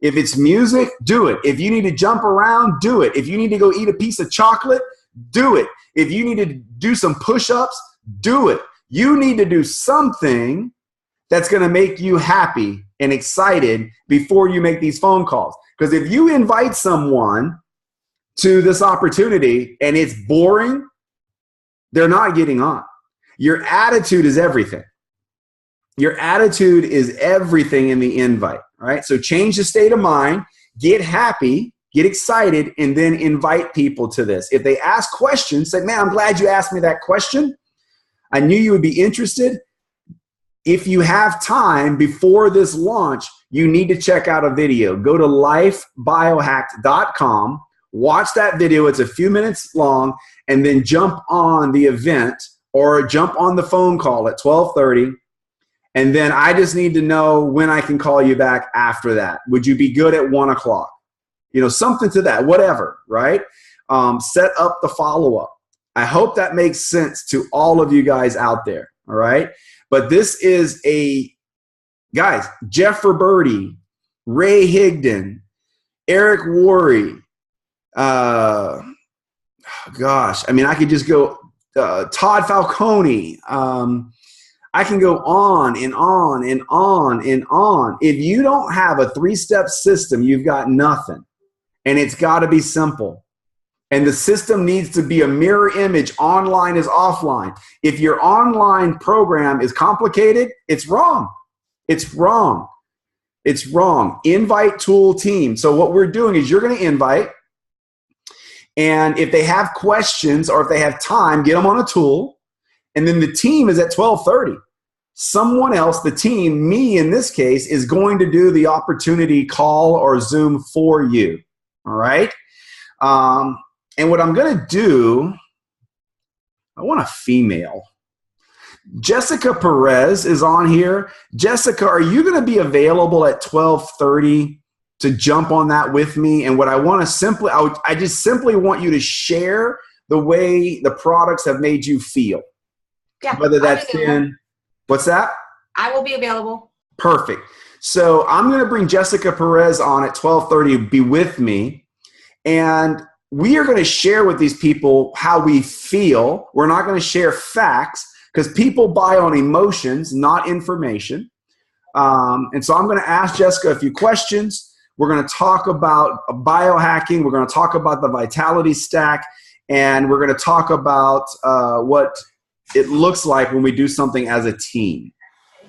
If it's music, do it. If you need to jump around, do it. If you need to go eat a piece of chocolate, do it. If you need to do some push-ups, do it. You need to do something that's going to make you happy and excited before you make these phone calls. Because if you invite someone to this opportunity and it's boring, they're not getting on. Your attitude is everything. Your attitude is everything in the invite, right? So change the state of mind, get happy, get excited, and then invite people to this. If they ask questions, say, man, I'm glad you asked me that question. I knew you would be interested. If you have time before this launch, you need to check out a video. Go to lifebiohacked.com, watch that video. It's a few minutes long, and then jump on the event or jump on the phone call at 12:30. And then I just need to know when I can call you back after that. Would you be good at 1 o'clock? Something to that, whatever, right? Set up the follow-up. I hope that makes sense to all of you guys out there, all right? But this is guys, Jeff Roberti, Ray Higdon, Eric Worre, I could just go, Todd Falcone, I can go on and on and on and on. If you don't have a 3-step system, you've got nothing. And it's got to be simple. And the system needs to be a mirror image. Online is offline. If your online program is complicated, it's wrong. It's wrong. It's wrong. Invite tool team. So what we're doing is you're going to invite. And if they have questions or if they have time, get them on a tool. And then the team is at 12:30. Someone else, the team, me in this case, is going to do the opportunity call or Zoom for you. All right? And what I'm going to do, I want a female. Jessica Perez is on here. Jessica, are you going to be available at 12:30 to jump on that with me. And what I want to I just simply want you to share the way the products have made you feel.
Yeah.
Whether that's been, what's that?
I will be available.
Perfect. So I'm going to bring Jessica Perez on at 12:30, be with me. And we are going to share with these people how we feel. We're not going to share facts because people buy on emotions, not information. And so I'm going to ask Jessica a few questions. We're going to talk about biohacking. We're going to talk about the Vitality Stack. And we're going to talk about what it looks like when we do something as a team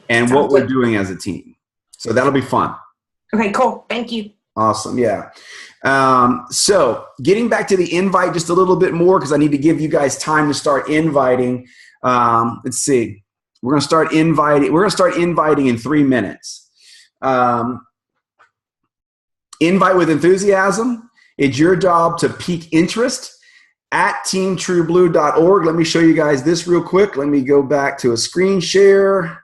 and what we're doing as a team. So that'll be fun.
Okay, cool. Thank you.
Awesome. Yeah. So getting back to the invite just a little bit more, because I need to give you guys time to start inviting. Let's see. We're going to start inviting in 3 minutes. Invite with enthusiasm. It's your job to pique interest at teamtrueblue.org. Let me show you guys this real quick. Let me go back to a screen share.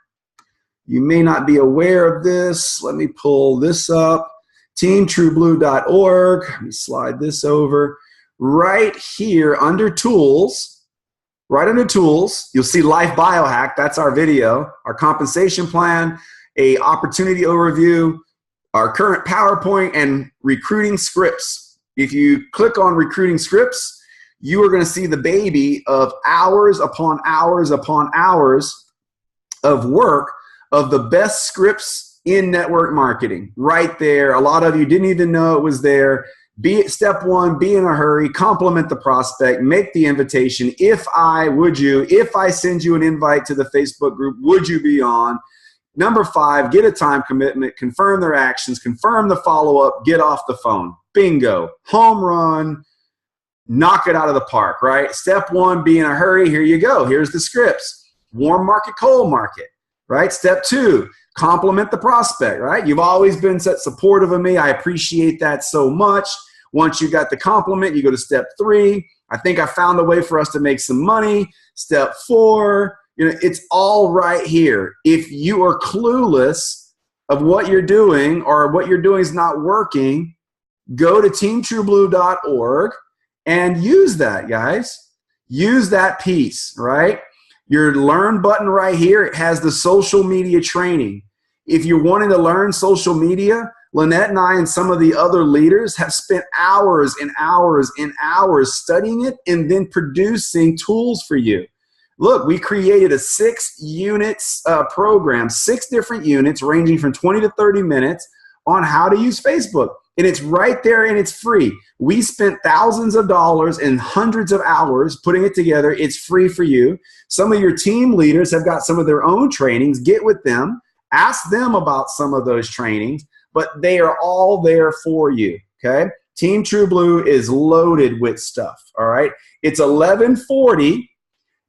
You may not be aware of this. Let me pull this up. teamtrueblue.org. Let me slide this over. Right here under tools, you'll see Life Biohack. That's our video, our compensation plan, a opportunity overview, our current PowerPoint, and recruiting scripts. If you click on recruiting scripts, you are going to see the baby of hours upon hours upon hours of work of the best scripts in network marketing right there. A lot of you didn't even know it was there. Step one, be in a hurry, compliment the prospect, make the invitation. If I send you an invite to the Facebook group, would you be on? Number 5, get a time commitment, confirm their actions, confirm the follow-up, get off the phone. Bingo. Home run. Knock it out of the park, right? Step 1, be in a hurry. Here you go. Here's the scripts. Warm market, cold market, right? Step 2, compliment the prospect, right? You've always been supportive of me. I appreciate that so much. Once you got the compliment, you go to step 3. I think I found a way for us to make some money. Step 4, it's all right here. If you are clueless of what you're doing or what you're doing is not working, go to teamtrueblue.org and use that, guys. Use that piece, right? Your learn button right here, it has the social media training. If you're wanting to learn social media, Lynette and I and some of the other leaders have spent hours and hours and hours studying it and then producing tools for you. Look, we created a 6-unit program, 6 different units ranging from 20 to 30 minutes on how to use Facebook. And it's right there and it's free. We spent thousands of dollars and hundreds of hours putting it together. It's free for you. Some of your team leaders have got some of their own trainings. Get with them. Ask them about some of those trainings. But they are all there for you, okay? Team True Blue is loaded with stuff, all right? It's 11:40.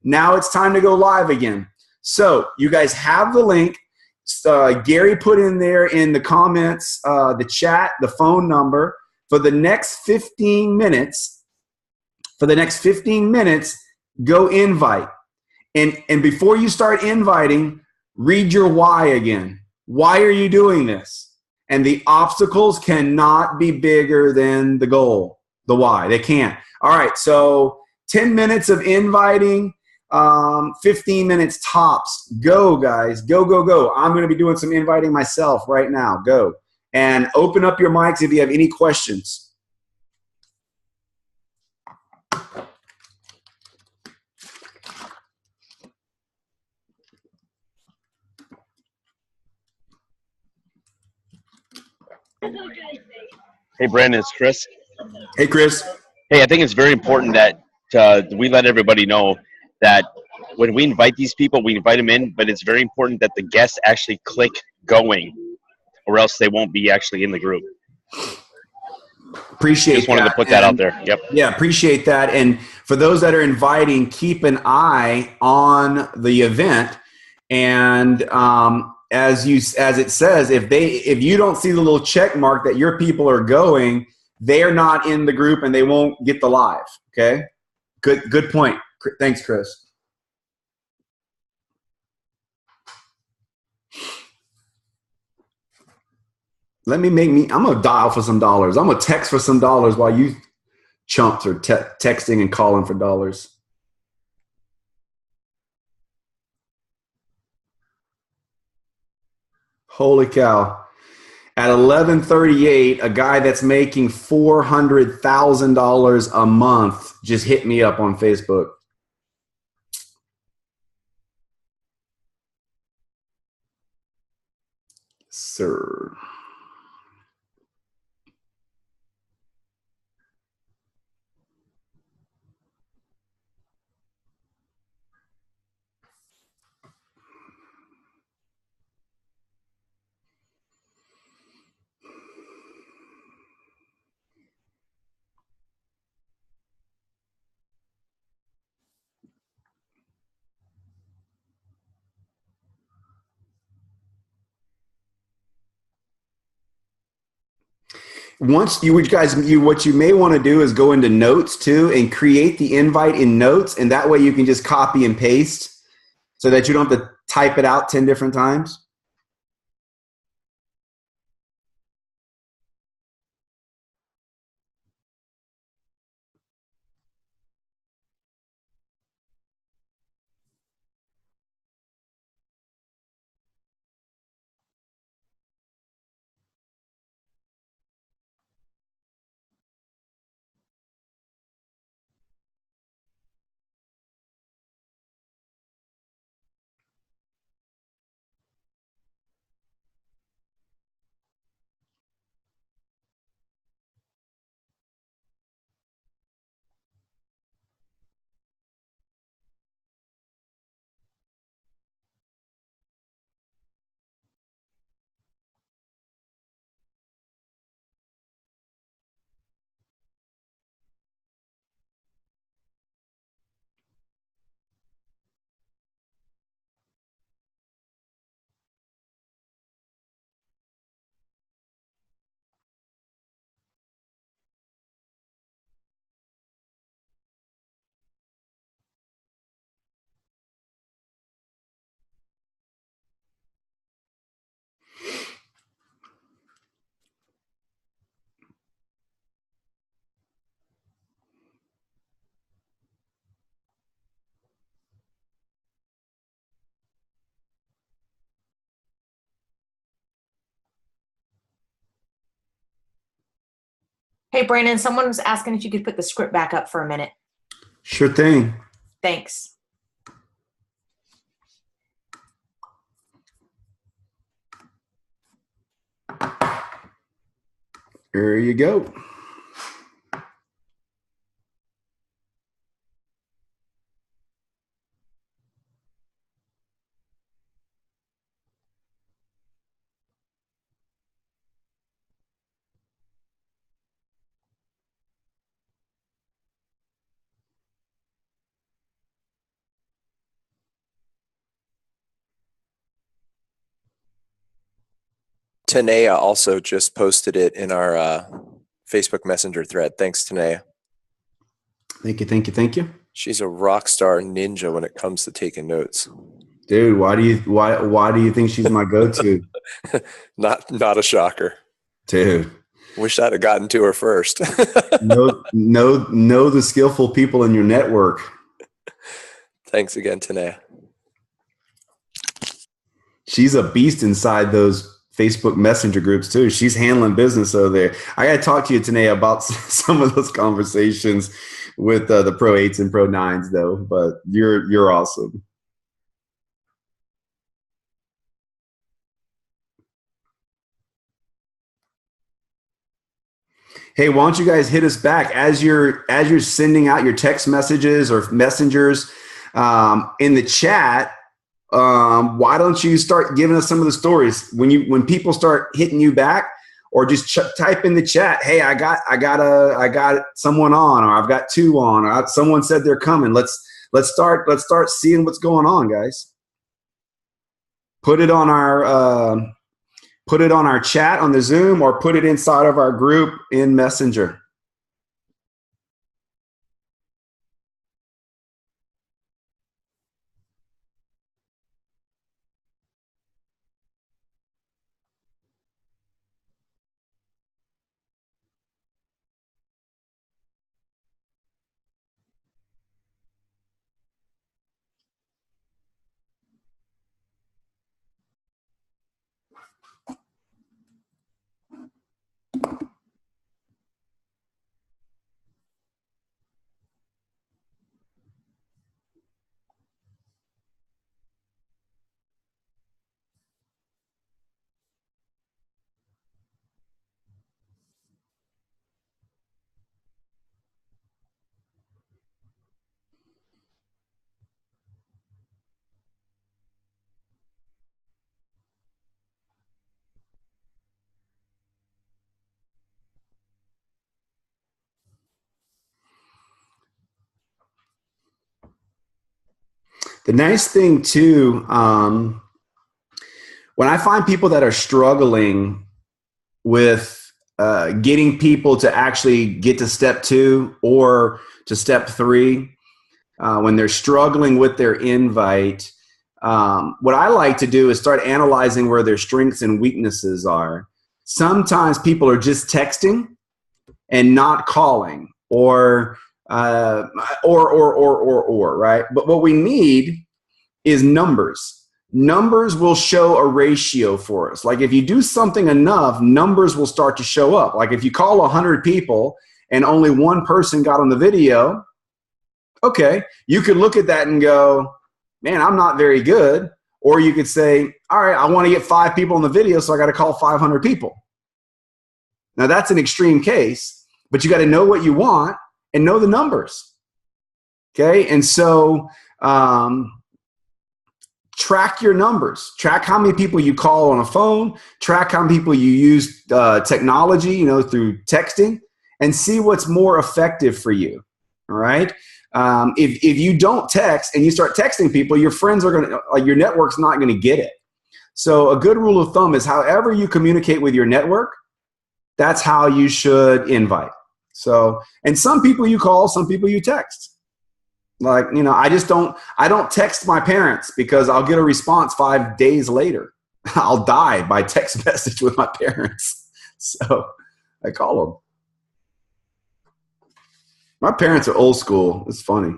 Now it's time to go live again. So you guys have the link. Gary put in there in the comments, the chat, the phone number. For the next 15 minutes, go invite. And before you start inviting, read your why again. Why are you doing this? And the obstacles cannot be bigger than the goal, the why. They can't. All right, so 10 minutes of inviting, 15 minutes tops. Go, guys. Go, go, go. I'm going to be doing some inviting myself right now. Go. And open up your mics if you have any questions.
Hey, Brandon, it's Chris.
Hey, Chris.
Hey, I think it's very important that we let everybody know that when we invite these people, we invite them in, but it's very important that the guests actually click going, or else they won't be actually in the group.
Appreciate
Just wanted
that.
to put that out there. Yep.
Yeah, appreciate that. And for those that are inviting, keep an eye on the event. And as it says, if you don't see the little check mark that your people are going, they're not in the group and they won't get the live. Okay. Good point. Thanks, Chris. I'm going to dial for some dollars. I'm going to text for some dollars while you chumps are texting and calling for dollars. Holy cow. At 11:38, a guy that's making $400,000 a month just hit me up on Facebook. Sir. What you may want to do is go into notes too and create the invite in notes, and that way you can just copy and paste so that you don't have to type it out 10 different times.
Hey, Brandon, someone was asking if you could put the script back up for a minute.
Sure thing.
Thanks.
There you go.
Tanea also just posted it in our Facebook Messenger thread. Thanks, Tanea.
Thank you, thank you, thank you.
She's a rock star ninja when it comes to taking notes.
Dude, why do you think she's my go-to?
Not a shocker.
Dude.
Wish I'd have gotten to her first.
know the skillful people in your network.
Thanks again, Tanea.
She's a beast inside those Facebook Messenger groups too. She's handling business over there. I got to talk to you today about some of those conversations with the Pro 8s and Pro 9s though, but you're awesome. Hey, why don't you guys hit us back as you're sending out your text messages or messengers in the chat? Why don't you start giving us some of the stories when people start hitting you back, or just type in the chat, hey, I got someone on, or I've got two on, or someone said they're coming. Let's start seeing what's going on, guys. Put it on our chat on the Zoom, or put it inside of our group in Messenger. The nice thing too, when I find people that are struggling with getting people to actually get to step 2 or to step 3, when they're struggling with their invite, what I like to do is start analyzing where their strengths and weaknesses are. Sometimes people are just texting and not calling, or right? But what we need is numbers. Numbers will show a ratio for us. Like if you do something enough, numbers will start to show up. Like if you call 100 people and only one person got on the video, okay, you could look at that and go, man, I'm not very good. Or you could say, all right, I want to get 5 people on the video, so I got to call 500 people. Now that's an extreme case, but you got to know what you want and know the numbers. Okay, and so track your numbers. Track how many people you call on a phone. Track how many people you use technology, through texting, and see what's more effective for you. All right. If you don't text and you start texting people, your friends are going to, your network's not going to get it. So a good rule of thumb is however you communicate with your network, that's how you should invite. So, and some people you call, some people you text. Like, I don't text my parents because I'll get a response 5 days later. I'll die by text message with my parents. So I call them. My parents are old school. It's funny.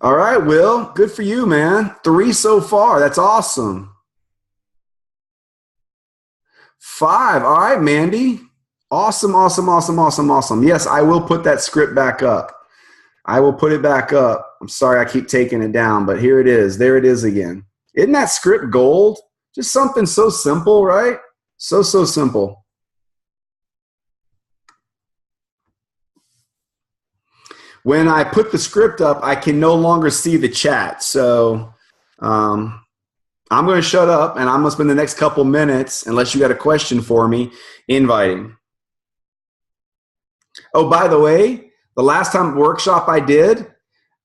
All right, Will. Good for you, man. 3 so far. That's awesome. 5. All right, Mandy. Awesome, awesome, awesome, awesome, awesome. Yes, I will put that script back up. I will put it back up. I'm sorry I keep taking it down, but here it is. There it is again. Isn't that script gold? Just something so simple, right? So simple. When I put the script up, I can no longer see the chat. So I'm going to shut up, and I'm going to spend the next couple minutes, unless you got a question for me, inviting. Oh, by the way, the last time workshop I did,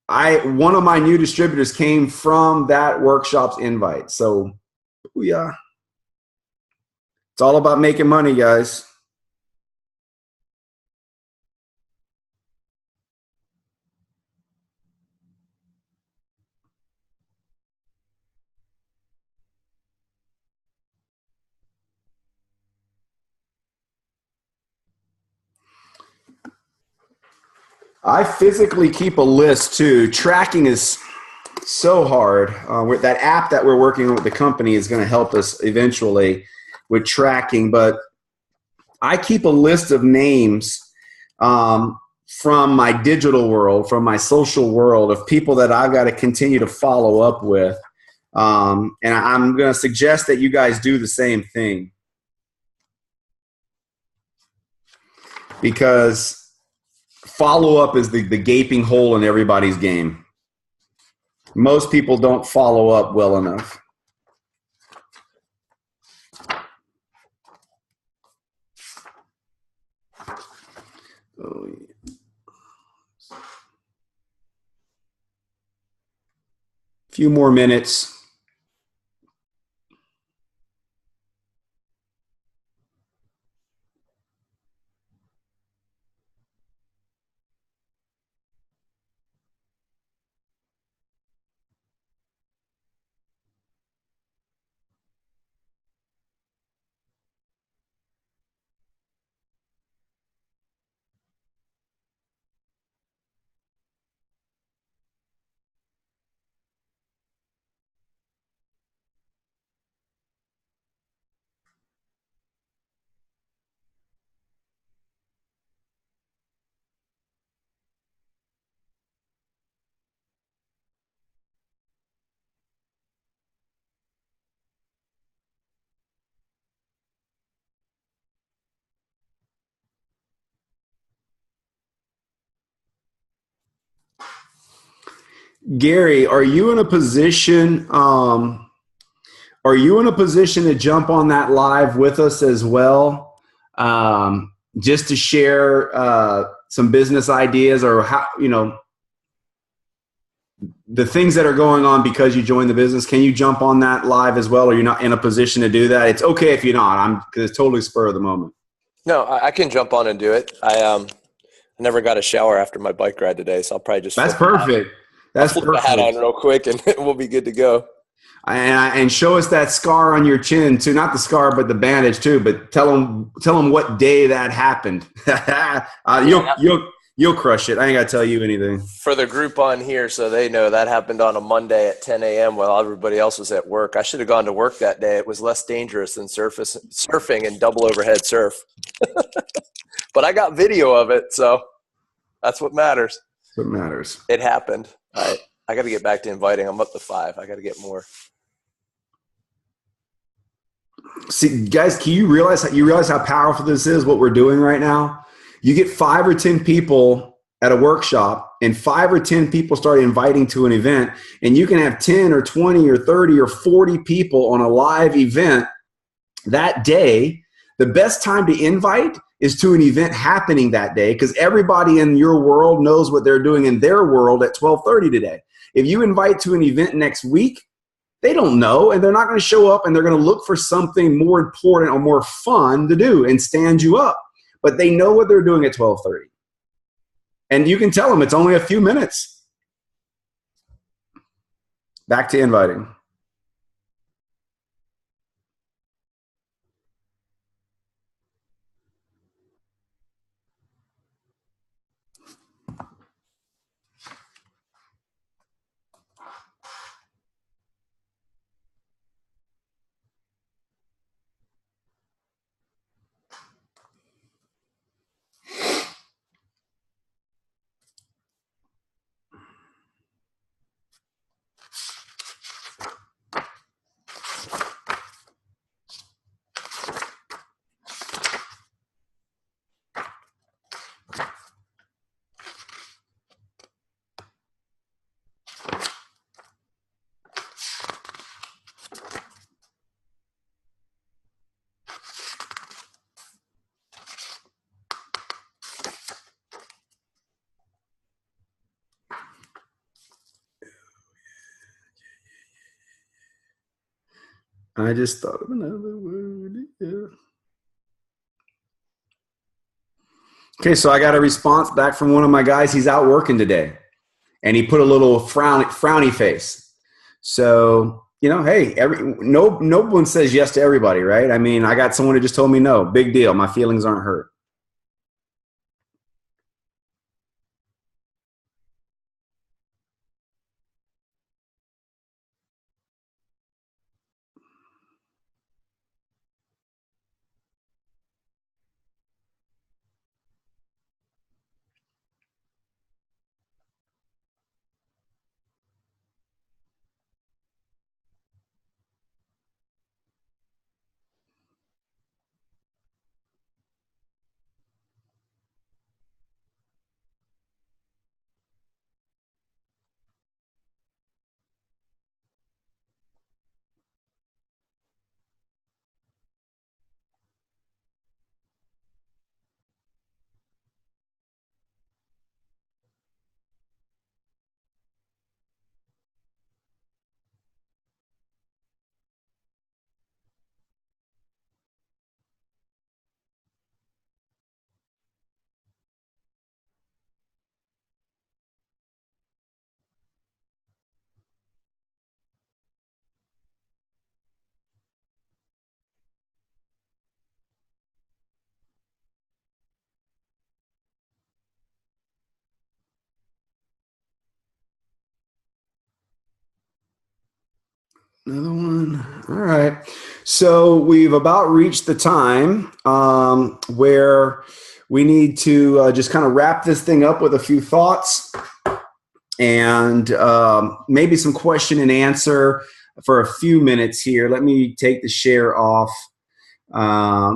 one of my new distributors came from that workshop's invite. So, yeah, it's all about making money, guys. I physically keep a list too. Tracking is so hard. With that app that we're working with the company is going to help us eventually with tracking, but I keep a list of names from my digital world, from my social world, of people that I've got to continue to follow up with. And I'm going to suggest that you guys do the same thing, because follow-up is the gaping hole in everybody's game. Most people don't follow up well enough. Oh, yeah. Few more minutes. Gary, are you in a position are you in a position to jump on that live with us as well? Just to share some business ideas or how, the things that are going on because you joined the business. Can you jump on that live as well? Or you're not in a position to do that? It's okay if you're not. Because it's totally spur of the moment.
No, I can jump on and do it. I never got a shower after my bike ride today, so I'll probably just
That's perfect. That's
flip the hat on real quick and we'll be good to go.
And show us that scar on your chin too. Not the scar, but the bandage too. But tell them what day that happened. You'll crush it. I ain't got to tell you anything.
For the group on here, so they know that happened on a Monday at 10 a.m. while everybody else was at work. I should have gone to work that day. It was less dangerous than surfing and double overhead surf. But I got video of it, so that's what matters.
What matters.
It happened. I got to get back to inviting. I'm up to 5. I got to get more.
See, guys, you realize how powerful this is, what we're doing right now? You get 5 or 10 people at a workshop and 5 or 10 people start inviting to an event, and you can have 10 or 20 or 30 or 40 people on a live event that day. The best time to invite is to an event happening that day, because everybody in your world knows what they're doing in their world at 12:30 today. If you invite to an event next week, they don't know, and they're not going to show up, and they're going to look for something more important or more fun to do and stand you up. But they know what they're doing at 12:30. And you can tell them it's only a few minutes. Back to inviting. I just thought of another word. Yeah. Okay, so I got a response back from one of my guys. He's out working today, and he put a little frowny face. So, hey, no one says yes to everybody, right? I mean, I got someone who just told me no. Big deal. My feelings aren't hurt. Another one. All right. So we've about reached the time where we need to just kind of wrap this thing up with a few thoughts and maybe some question and answer for a few minutes here. Let me take the share off. I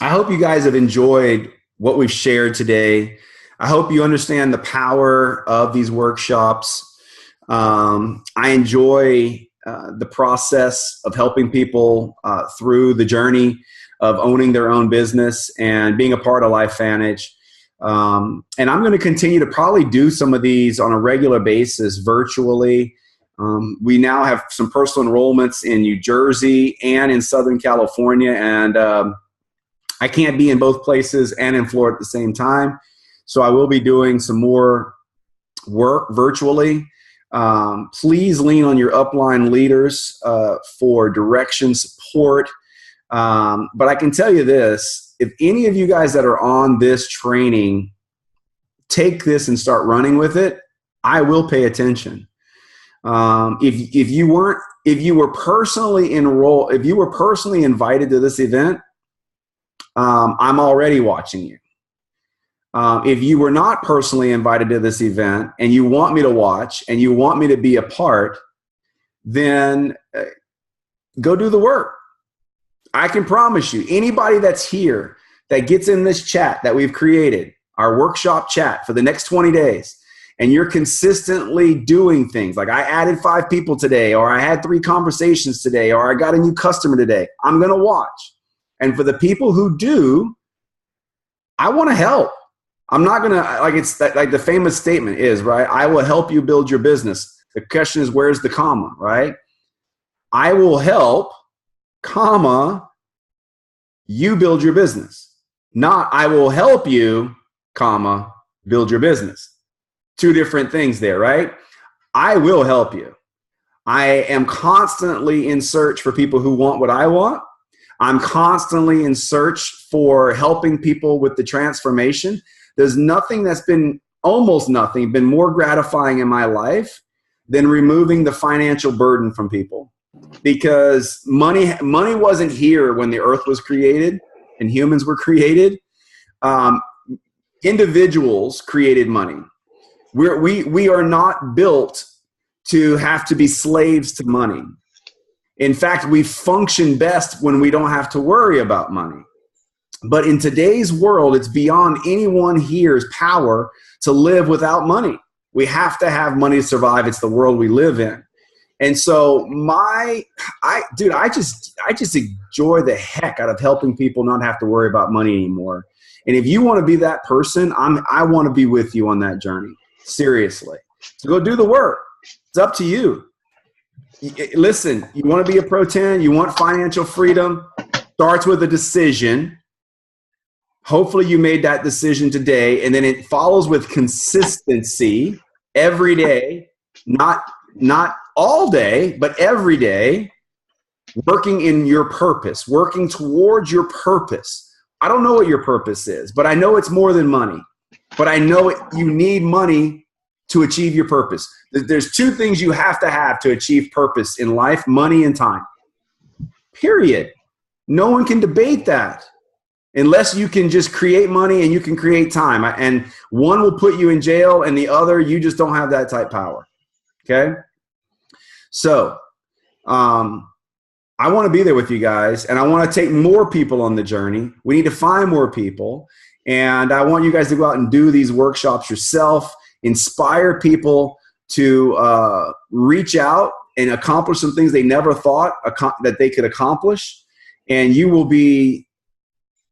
hope you guys have enjoyed what we've shared today. I hope you understand the power of these workshops. I enjoy the process of helping people through the journey of owning their own business and being a part of LifeVantage. And I'm going to continue to probably do some of these on a regular basis virtually. We now have some personal enrollments in New Jersey and in Southern California, and I can't be in both places and in Florida at the same time. So I will be doing some more work virtually. Please lean on your upline leaders for direction, support. But I can tell you this, if any of you guys that are on this training take this and start running with it, I will pay attention. If you were personally enrolled, if you were personally invited to this event, I'm already watching you. If you were not personally invited to this event and you want me to watch and you want me to be a part, then go do the work. I can promise you, anybody that's here that gets in this chat that we've created, our workshop chat for the next 20 days, and you're consistently doing things like I added 5 people today, or I had 3 conversations today, or I got a new customer today, I'm going to watch. And for the people who do, I want to help. I'm not going to, like the famous statement is, right? I will help you build your business. The question is, where's the comma, right? I will help, comma, you build your business. Not I will help you, comma, build your business. 2 different things there, right? I will help you. I am constantly in search for people who want what I want. I'm constantly in search for helping people with the transformation. There's nothing that's been, almost nothing, been more gratifying in my life than removing the financial burden from people. Because money wasn't here when the earth was created and humans were created. Individuals created money. We are not built to have to be slaves to money. In fact, we function best when we don't have to worry about money. But in today's world, it's beyond anyone here's power to live without money. We have to have money to survive. It's the world we live in. And so I just enjoy the heck out of helping people not have to worry about money anymore. And if you want to be that person, I want to be with you on that journey. Seriously. So go do the work. It's up to you. Listen, you want to be a Pro 10, you want financial freedom, starts with a decision. Hopefully you made that decision today, and then it follows with consistency every day, not all day, but every day, working in your purpose, working towards your purpose. I don't know what your purpose is, but I know it's more than money. But I know you need money to achieve your purpose. There's 2 things you have to achieve purpose in life: money and time. Period. No one can debate that unless you can just create money and you can create time. And one will put you in jail and the other, you just don't have that type power. Okay? So I want to be there with you guys, and I want to take more people on the journey. We need to find more people. And I want you guys to go out and do these workshops yourself, inspire people to reach out and accomplish some things they never thought that they could accomplish. And you will be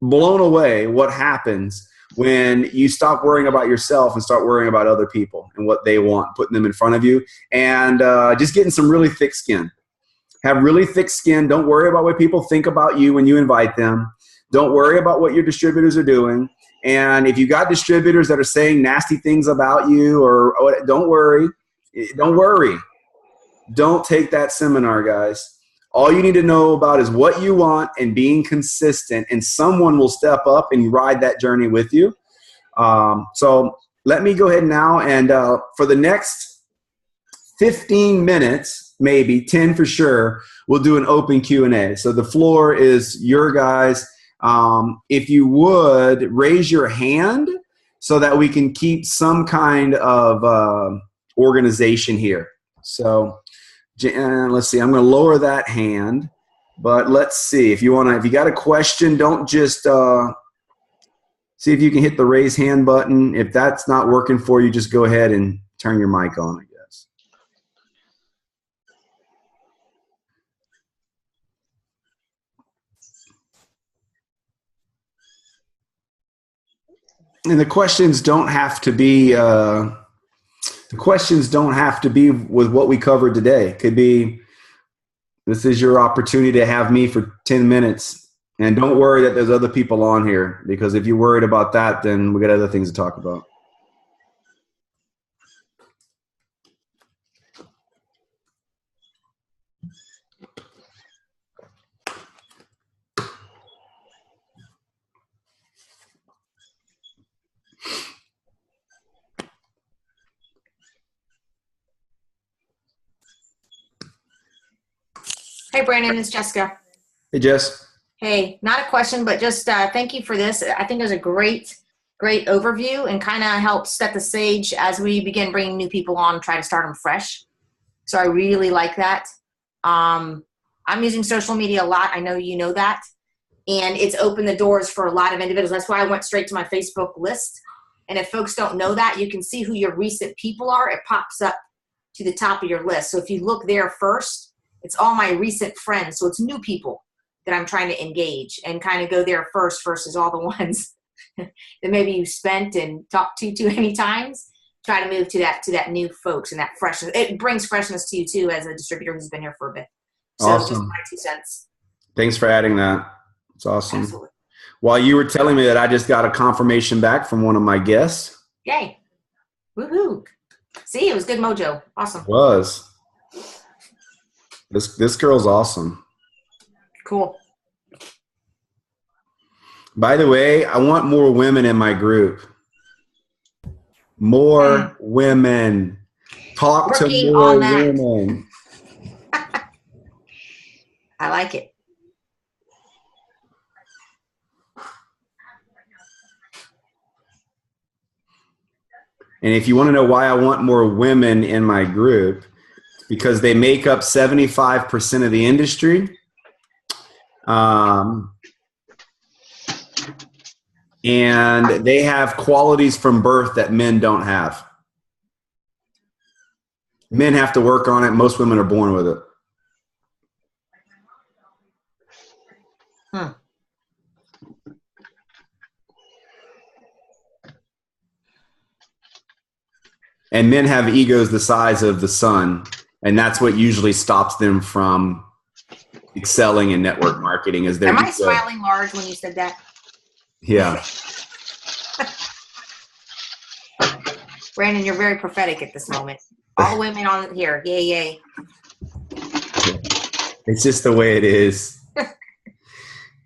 blown away what happens when you stop worrying about yourself and start worrying about other people and what they want, putting them in front of you, and just getting some really thick skin. Have really thick skin. Don't worry about what people think about you when you invite them. Don't worry about what your distributors are doing. And if you got distributors that are saying nasty things about you, don't worry. Don't worry. Don't take that seminar, guys. All you need to know about is what you want and being consistent, and someone will step up and ride that journey with you. So let me go ahead now, and for the next 15 minutes, maybe 10 for sure, we'll do an open Q&A. So the floor is your guys. If you would raise your hand so that we can keep some kind of organization here. So let's see, I'm going to lower that hand, but let's see if you got a question, don't just see if you can hit the raise hand button. If that's not working for you, just go ahead and turn your mic on, I guess. And the questions don't have to be with what we covered today. It could be, this is your opportunity to have me for 10 minutes. And don't worry that there's other people on here, because if you're worried about that, then we got other things to talk about.
Hey, Brandon, it's Jessica.
Hey, Jess.
Hey, not a question, but just thank you for this. I think it was a great overview and kind of helps set the stage as we begin bringing new people on, try to start them fresh. So I really like that. I'm using social media a lot. I know you know that. And it's opened the doors for a lot of individuals. That's why I went straight to my Facebook list. And if folks don't know that, you can see who your recent people are. It pops up to the top of your list. So if you look there first, it's all my recent friends. So it's new people that I'm trying to engage and kind of go there first versus all the ones that maybe you spent and talked to too many times. Try to move to that new folks and that freshness. It brings freshness to you too as a distributor who's been here for a bit. So
Awesome.
Just my 2 cents.
Thanks for adding that. It's awesome.
Absolutely.
While you were telling me that, I just got a confirmation back from one of my guests.
Yay. Woohoo. See, it was good mojo. Awesome.
This girl's awesome.
Cool.
By the way, I want more women in my group. More women. Talk
Working
to more
on that.
women.
I like it.
And if you want to know why I want more women in my group, because they make up 75% of the industry. And they have qualities from birth that men don't have. Men have to work on it. Most women are born with it.
Huh.
And men have egos the size of the sun. And that's what usually stops them from excelling in network marketing. Is their
Am I
ego.
smiling large when you said that?
Yeah.
Brandon, you're very prophetic at this moment. All the women on here, yay, yay.
It's just the way it is.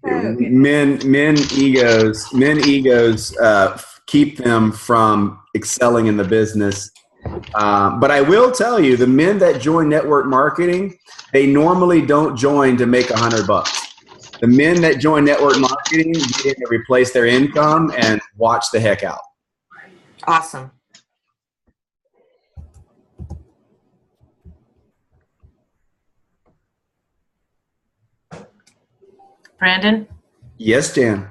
Okay.
Men egos keep them from excelling in the business. But I will tell you, the men that join network marketing, they normally don't join to make $100. The men that join network marketing get in to replace their income and watch the heck out.
Awesome.
Brandon?
Yes, Dan.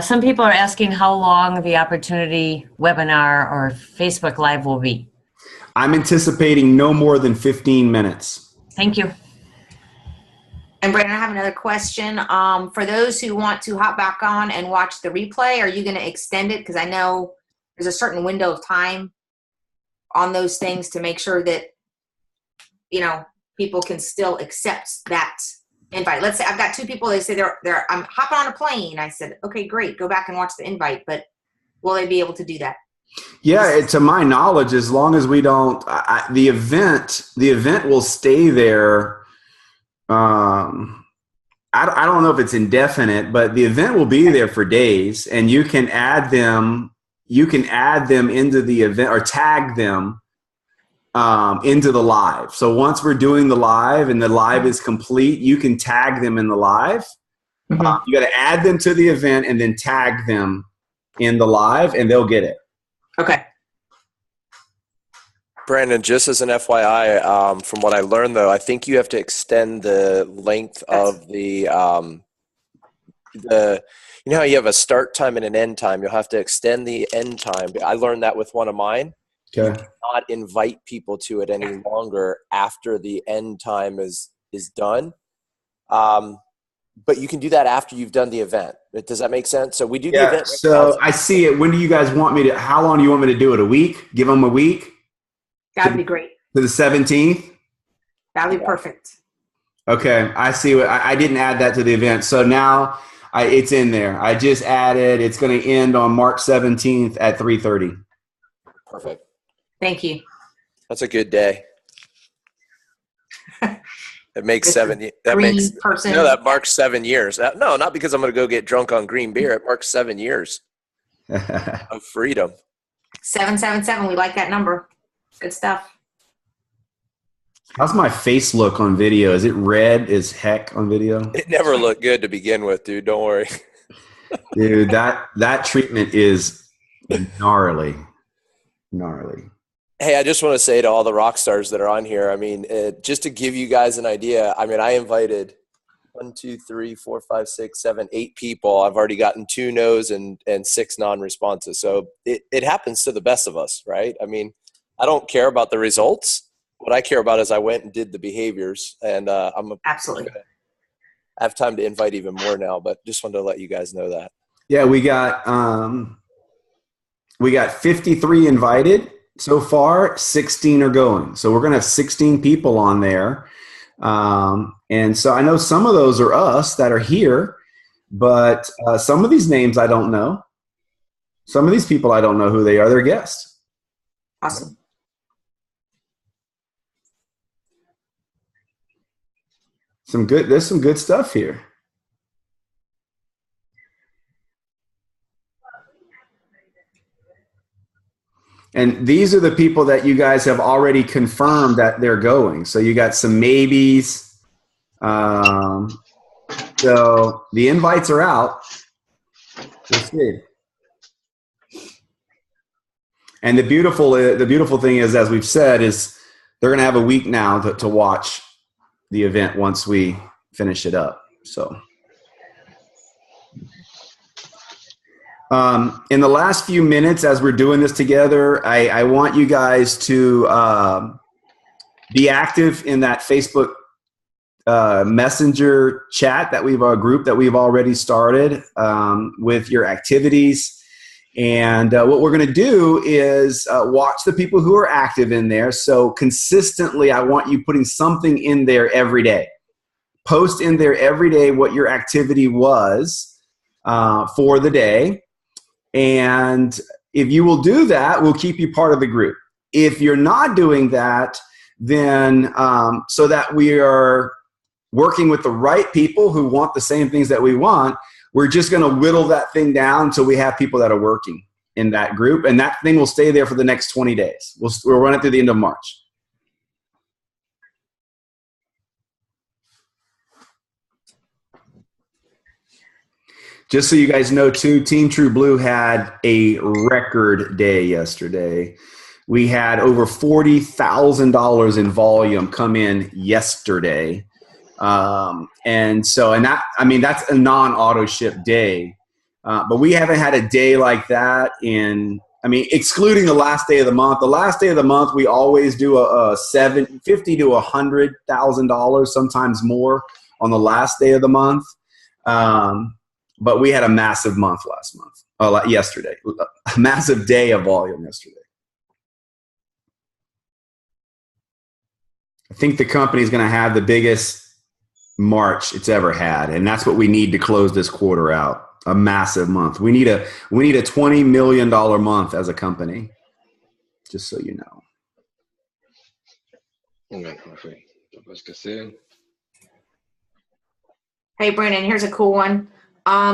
Some people are asking how long the opportunity webinar or Facebook Live will be.
I'm anticipating no more than 15 minutes.
Thank you.
And Brandon, I have another question. For those who want to hop back on and watch the replay, are you going to extend it? Because I know there's a certain window of time on those things to make sure that, you know, people can still accept that invite. Let's say I've got 2 people, they say I'm hopping on a plane. I said, okay, great, go back and watch the invite, but will they be able to do that?
Yeah, to my knowledge, as long as we don't, the event will stay there. I don't know if it's indefinite, but the event will be there for days, and you can add them into the event or tag them into the live. So once we're doing the live and the live is complete, you can tag them in the live.
Mm-hmm.
You got to add them to the event and then tag them in the live, and they'll get it.
Okay.
Brandon, just as an FYI, from what I learned, though, I think you have to extend the length of the you know how you have a start time and an end time? You'll have to extend the end time. I learned that with one of mine.
Okay.
You cannot invite people to it any longer after the end time is done. but you can do that after you've done the event. Does that make sense? So we do the
Yeah.
event.
So I see it. When do you guys want me to? How long do you want me to do it? A week? Give them a week
That'd be great.
to the 17th.
That'd be perfect.
Okay, I see. What I didn't add that to the event, so now it's in there. I just added. It's going to end on March 17th at 3:30.
Perfect.
Thank you.
That's a good day. It makes
person.
That marks 7 years. No, not because I'm going to go get drunk on green beer. It marks 7 years of freedom.
777. We like that number. Good stuff.
How's my face look on video? Is it red as heck on video?
It never looked good to begin with, dude. Don't worry.
Dude, that treatment is gnarly.
Hey, I just want to say to all the rock stars that are on here, I mean, just to give you guys an idea, I mean, I invited 1, 2, 3, 4, 5, 6, 7, 8 people. I've already gotten 2 no's and 6 non-responses. So it happens to the best of us, right? I mean, I don't care about the results. What I care about is I went and did the behaviors, and
Absolutely.
I have time to invite even more now, but just wanted to let you guys know that.
Yeah, we got 53 invited so far. 16 are going, so we're gonna have 16 people on there. And so I know some of those are us that are here, but some of these names I don't know. Some of these people I don't know who they are. They're guests.
Awesome.
There's some good stuff here. And these are the people that you guys have already confirmed that they're going. So you got some maybes. So the invites are out. We'll see. And the beautiful thing is, as we've said, is they're going to have a week now to watch the event once we finish it up. So in the last few minutes as we're doing this together, I want you guys to be active in that Facebook Messenger chat that group that we've already started with your activities. And what we're going to do is watch the people who are active in there. So consistently, I want you putting something in there every day. Post in there every day what your activity was for the day. And if you will do that, we'll keep you part of the group. If you're not doing that, then so that we are working with the right people who want the same things that we want, we're just going to whittle that thing down until we have people that are working in that group. And that thing will stay there for the next 20 days. We'll run it through the end of March. Just so you guys know, too, Team True Blue had a record day yesterday. We had over $40,000 in volume come in yesterday. That's a non-auto ship day. But we haven't had a day like that excluding the last day of the month. The last day of the month, we always do a $50,000 to $100,000, sometimes more on the last day of the month. But we had a massive month yesterday, a massive day of volume yesterday. I think the company is going to have the biggest March it's ever had, and that's what we need to close this quarter out. A massive month. We need a $20 million month as a company, just so you know.
Hey, Brandon, here's a cool one.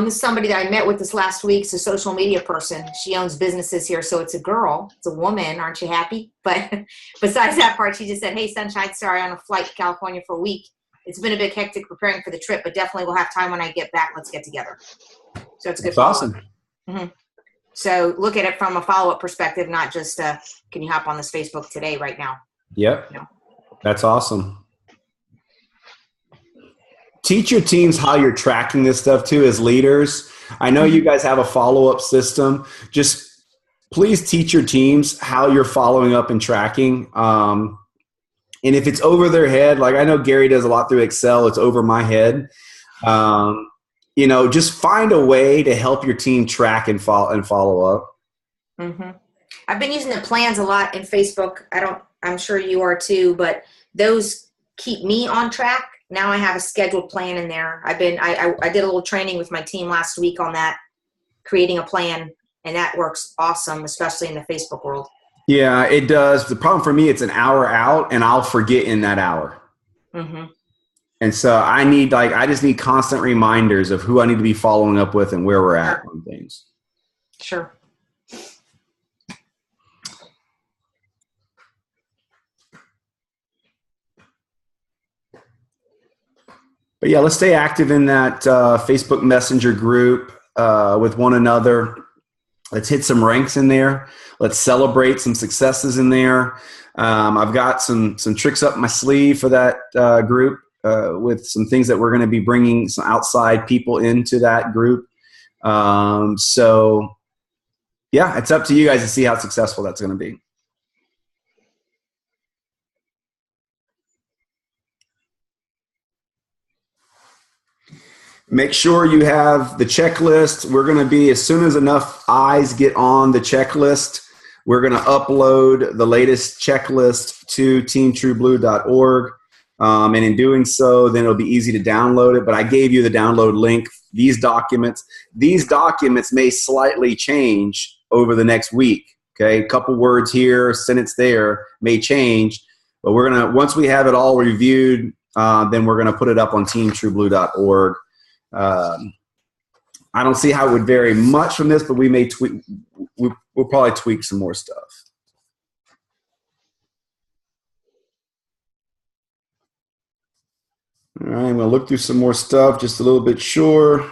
Somebody that I met with this last week is a social media person. She owns businesses here, so it's a girl. It's a woman. Aren't you happy? But besides that part, she just said, hey, Sunshine, sorry, on a flight to California for a week. It's been a bit hectic preparing for the trip, but definitely we'll have time when I get back. Let's get together. So it's a good follow-up.
Awesome.
Mm-hmm. So look at it from a follow-up perspective, not just can you hop on this Facebook today, right now?
Yep.
You know?
That's awesome. Teach your teams how you're tracking this stuff too as leaders. I know you guys have a follow-up system. Just please teach your teams how you're following up and tracking. And if it's over their head, like I know Gary does a lot through Excel, it's over my head. Just find a way to help your team track and follow up.
Mm-hmm. I've been using the plans a lot in Facebook. I'm sure you are too, but those keep me on track. Now I have a scheduled plan in there. I did a little training with my team last week on that, creating a plan, and that works awesome, especially in the Facebook world.
Yeah, it does. The problem for me, it's an hour out, and I'll forget in that hour.
Mm-hmm.
And so I just need constant reminders of who I need to be following up with and where we're at on things.
Sure.
But yeah, let's stay active in that Facebook Messenger group with one another. Let's hit some ranks in there. Let's celebrate some successes in there. I've got some tricks up my sleeve for that group with some things that we're going to be bringing some outside people into that group. So yeah, it's up to you guys to see how successful that's going to be. Make sure you have the checklist. We're going to be, as soon as enough eyes get on the checklist, we're going to upload the latest checklist to teamtrueblue.org. And in doing so, then it'll be easy to download it. But I gave you the download link. These documents may slightly change over the next week. Okay, a couple words here, a sentence there may change. But once we have it all reviewed, then we're going to put it up on teamtrueblue.org. I don't see how it would vary much from this, but we may tweak. We'll probably tweak some more stuff. All right, I'm going to look through some more stuff, just a little bit sure.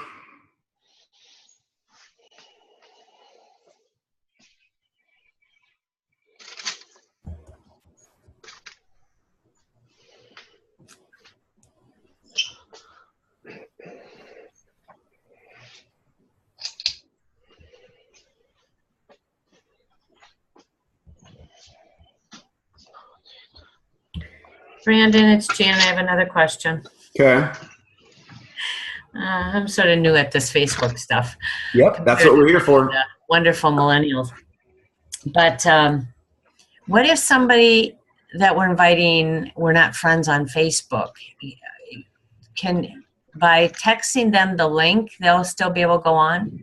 Brandon, it's Jan. I have another question.
Okay.
I'm sort of new at this Facebook stuff.
Yep, that's what we're here for.
Wonderful millennials. But what if somebody that we're inviting, we're not friends on Facebook? By texting them the link, they'll still be able to go on?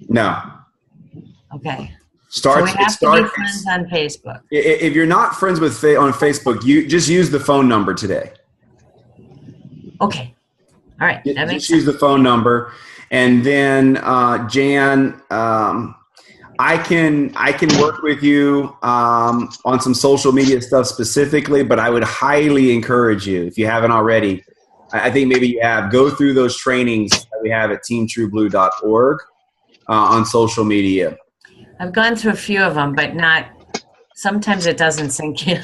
No.
Okay. So we have to be friends on Facebook.
If you're not friends with on Facebook, you just use the phone number today.
Okay. All right. That makes
sense. Use the phone number, and then Jan, I can work with you on some social media stuff specifically, but I would highly encourage you, if you haven't already, I think maybe you have, go through those trainings that we have at teamtrueblue.org on social media.
I've gone through a few of them, but sometimes it doesn't sink in.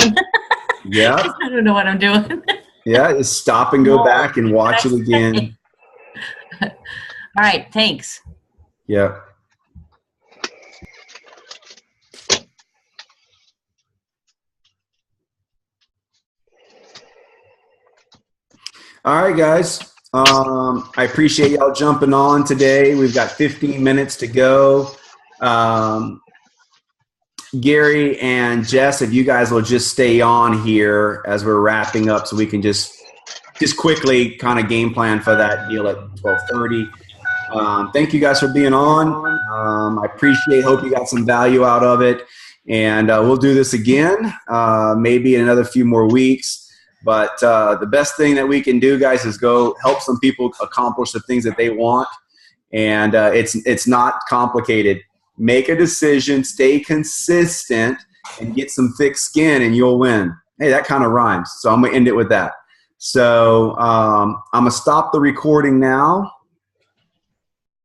Yeah.
I don't know what I'm doing.
Yeah, just stop and go back and watch it again.
All right, thanks.
Yeah. All right, guys. I appreciate y'all jumping on today. We've got 15 minutes to go. Gary and Jess, if you guys will just stay on here as we're wrapping up, so we can just quickly kind of game plan for that deal at 12:30. Thank you guys for being on. I hope you got some value out of it, and we'll do this again, maybe in another few more weeks. But the best thing that we can do, guys, is go help some people accomplish the things that they want, and it's not complicated. Make a decision, stay consistent, and get some thick skin, and you'll win. Hey, that kind of rhymes, so I'm going to end it with that. So I'm going to stop the recording now.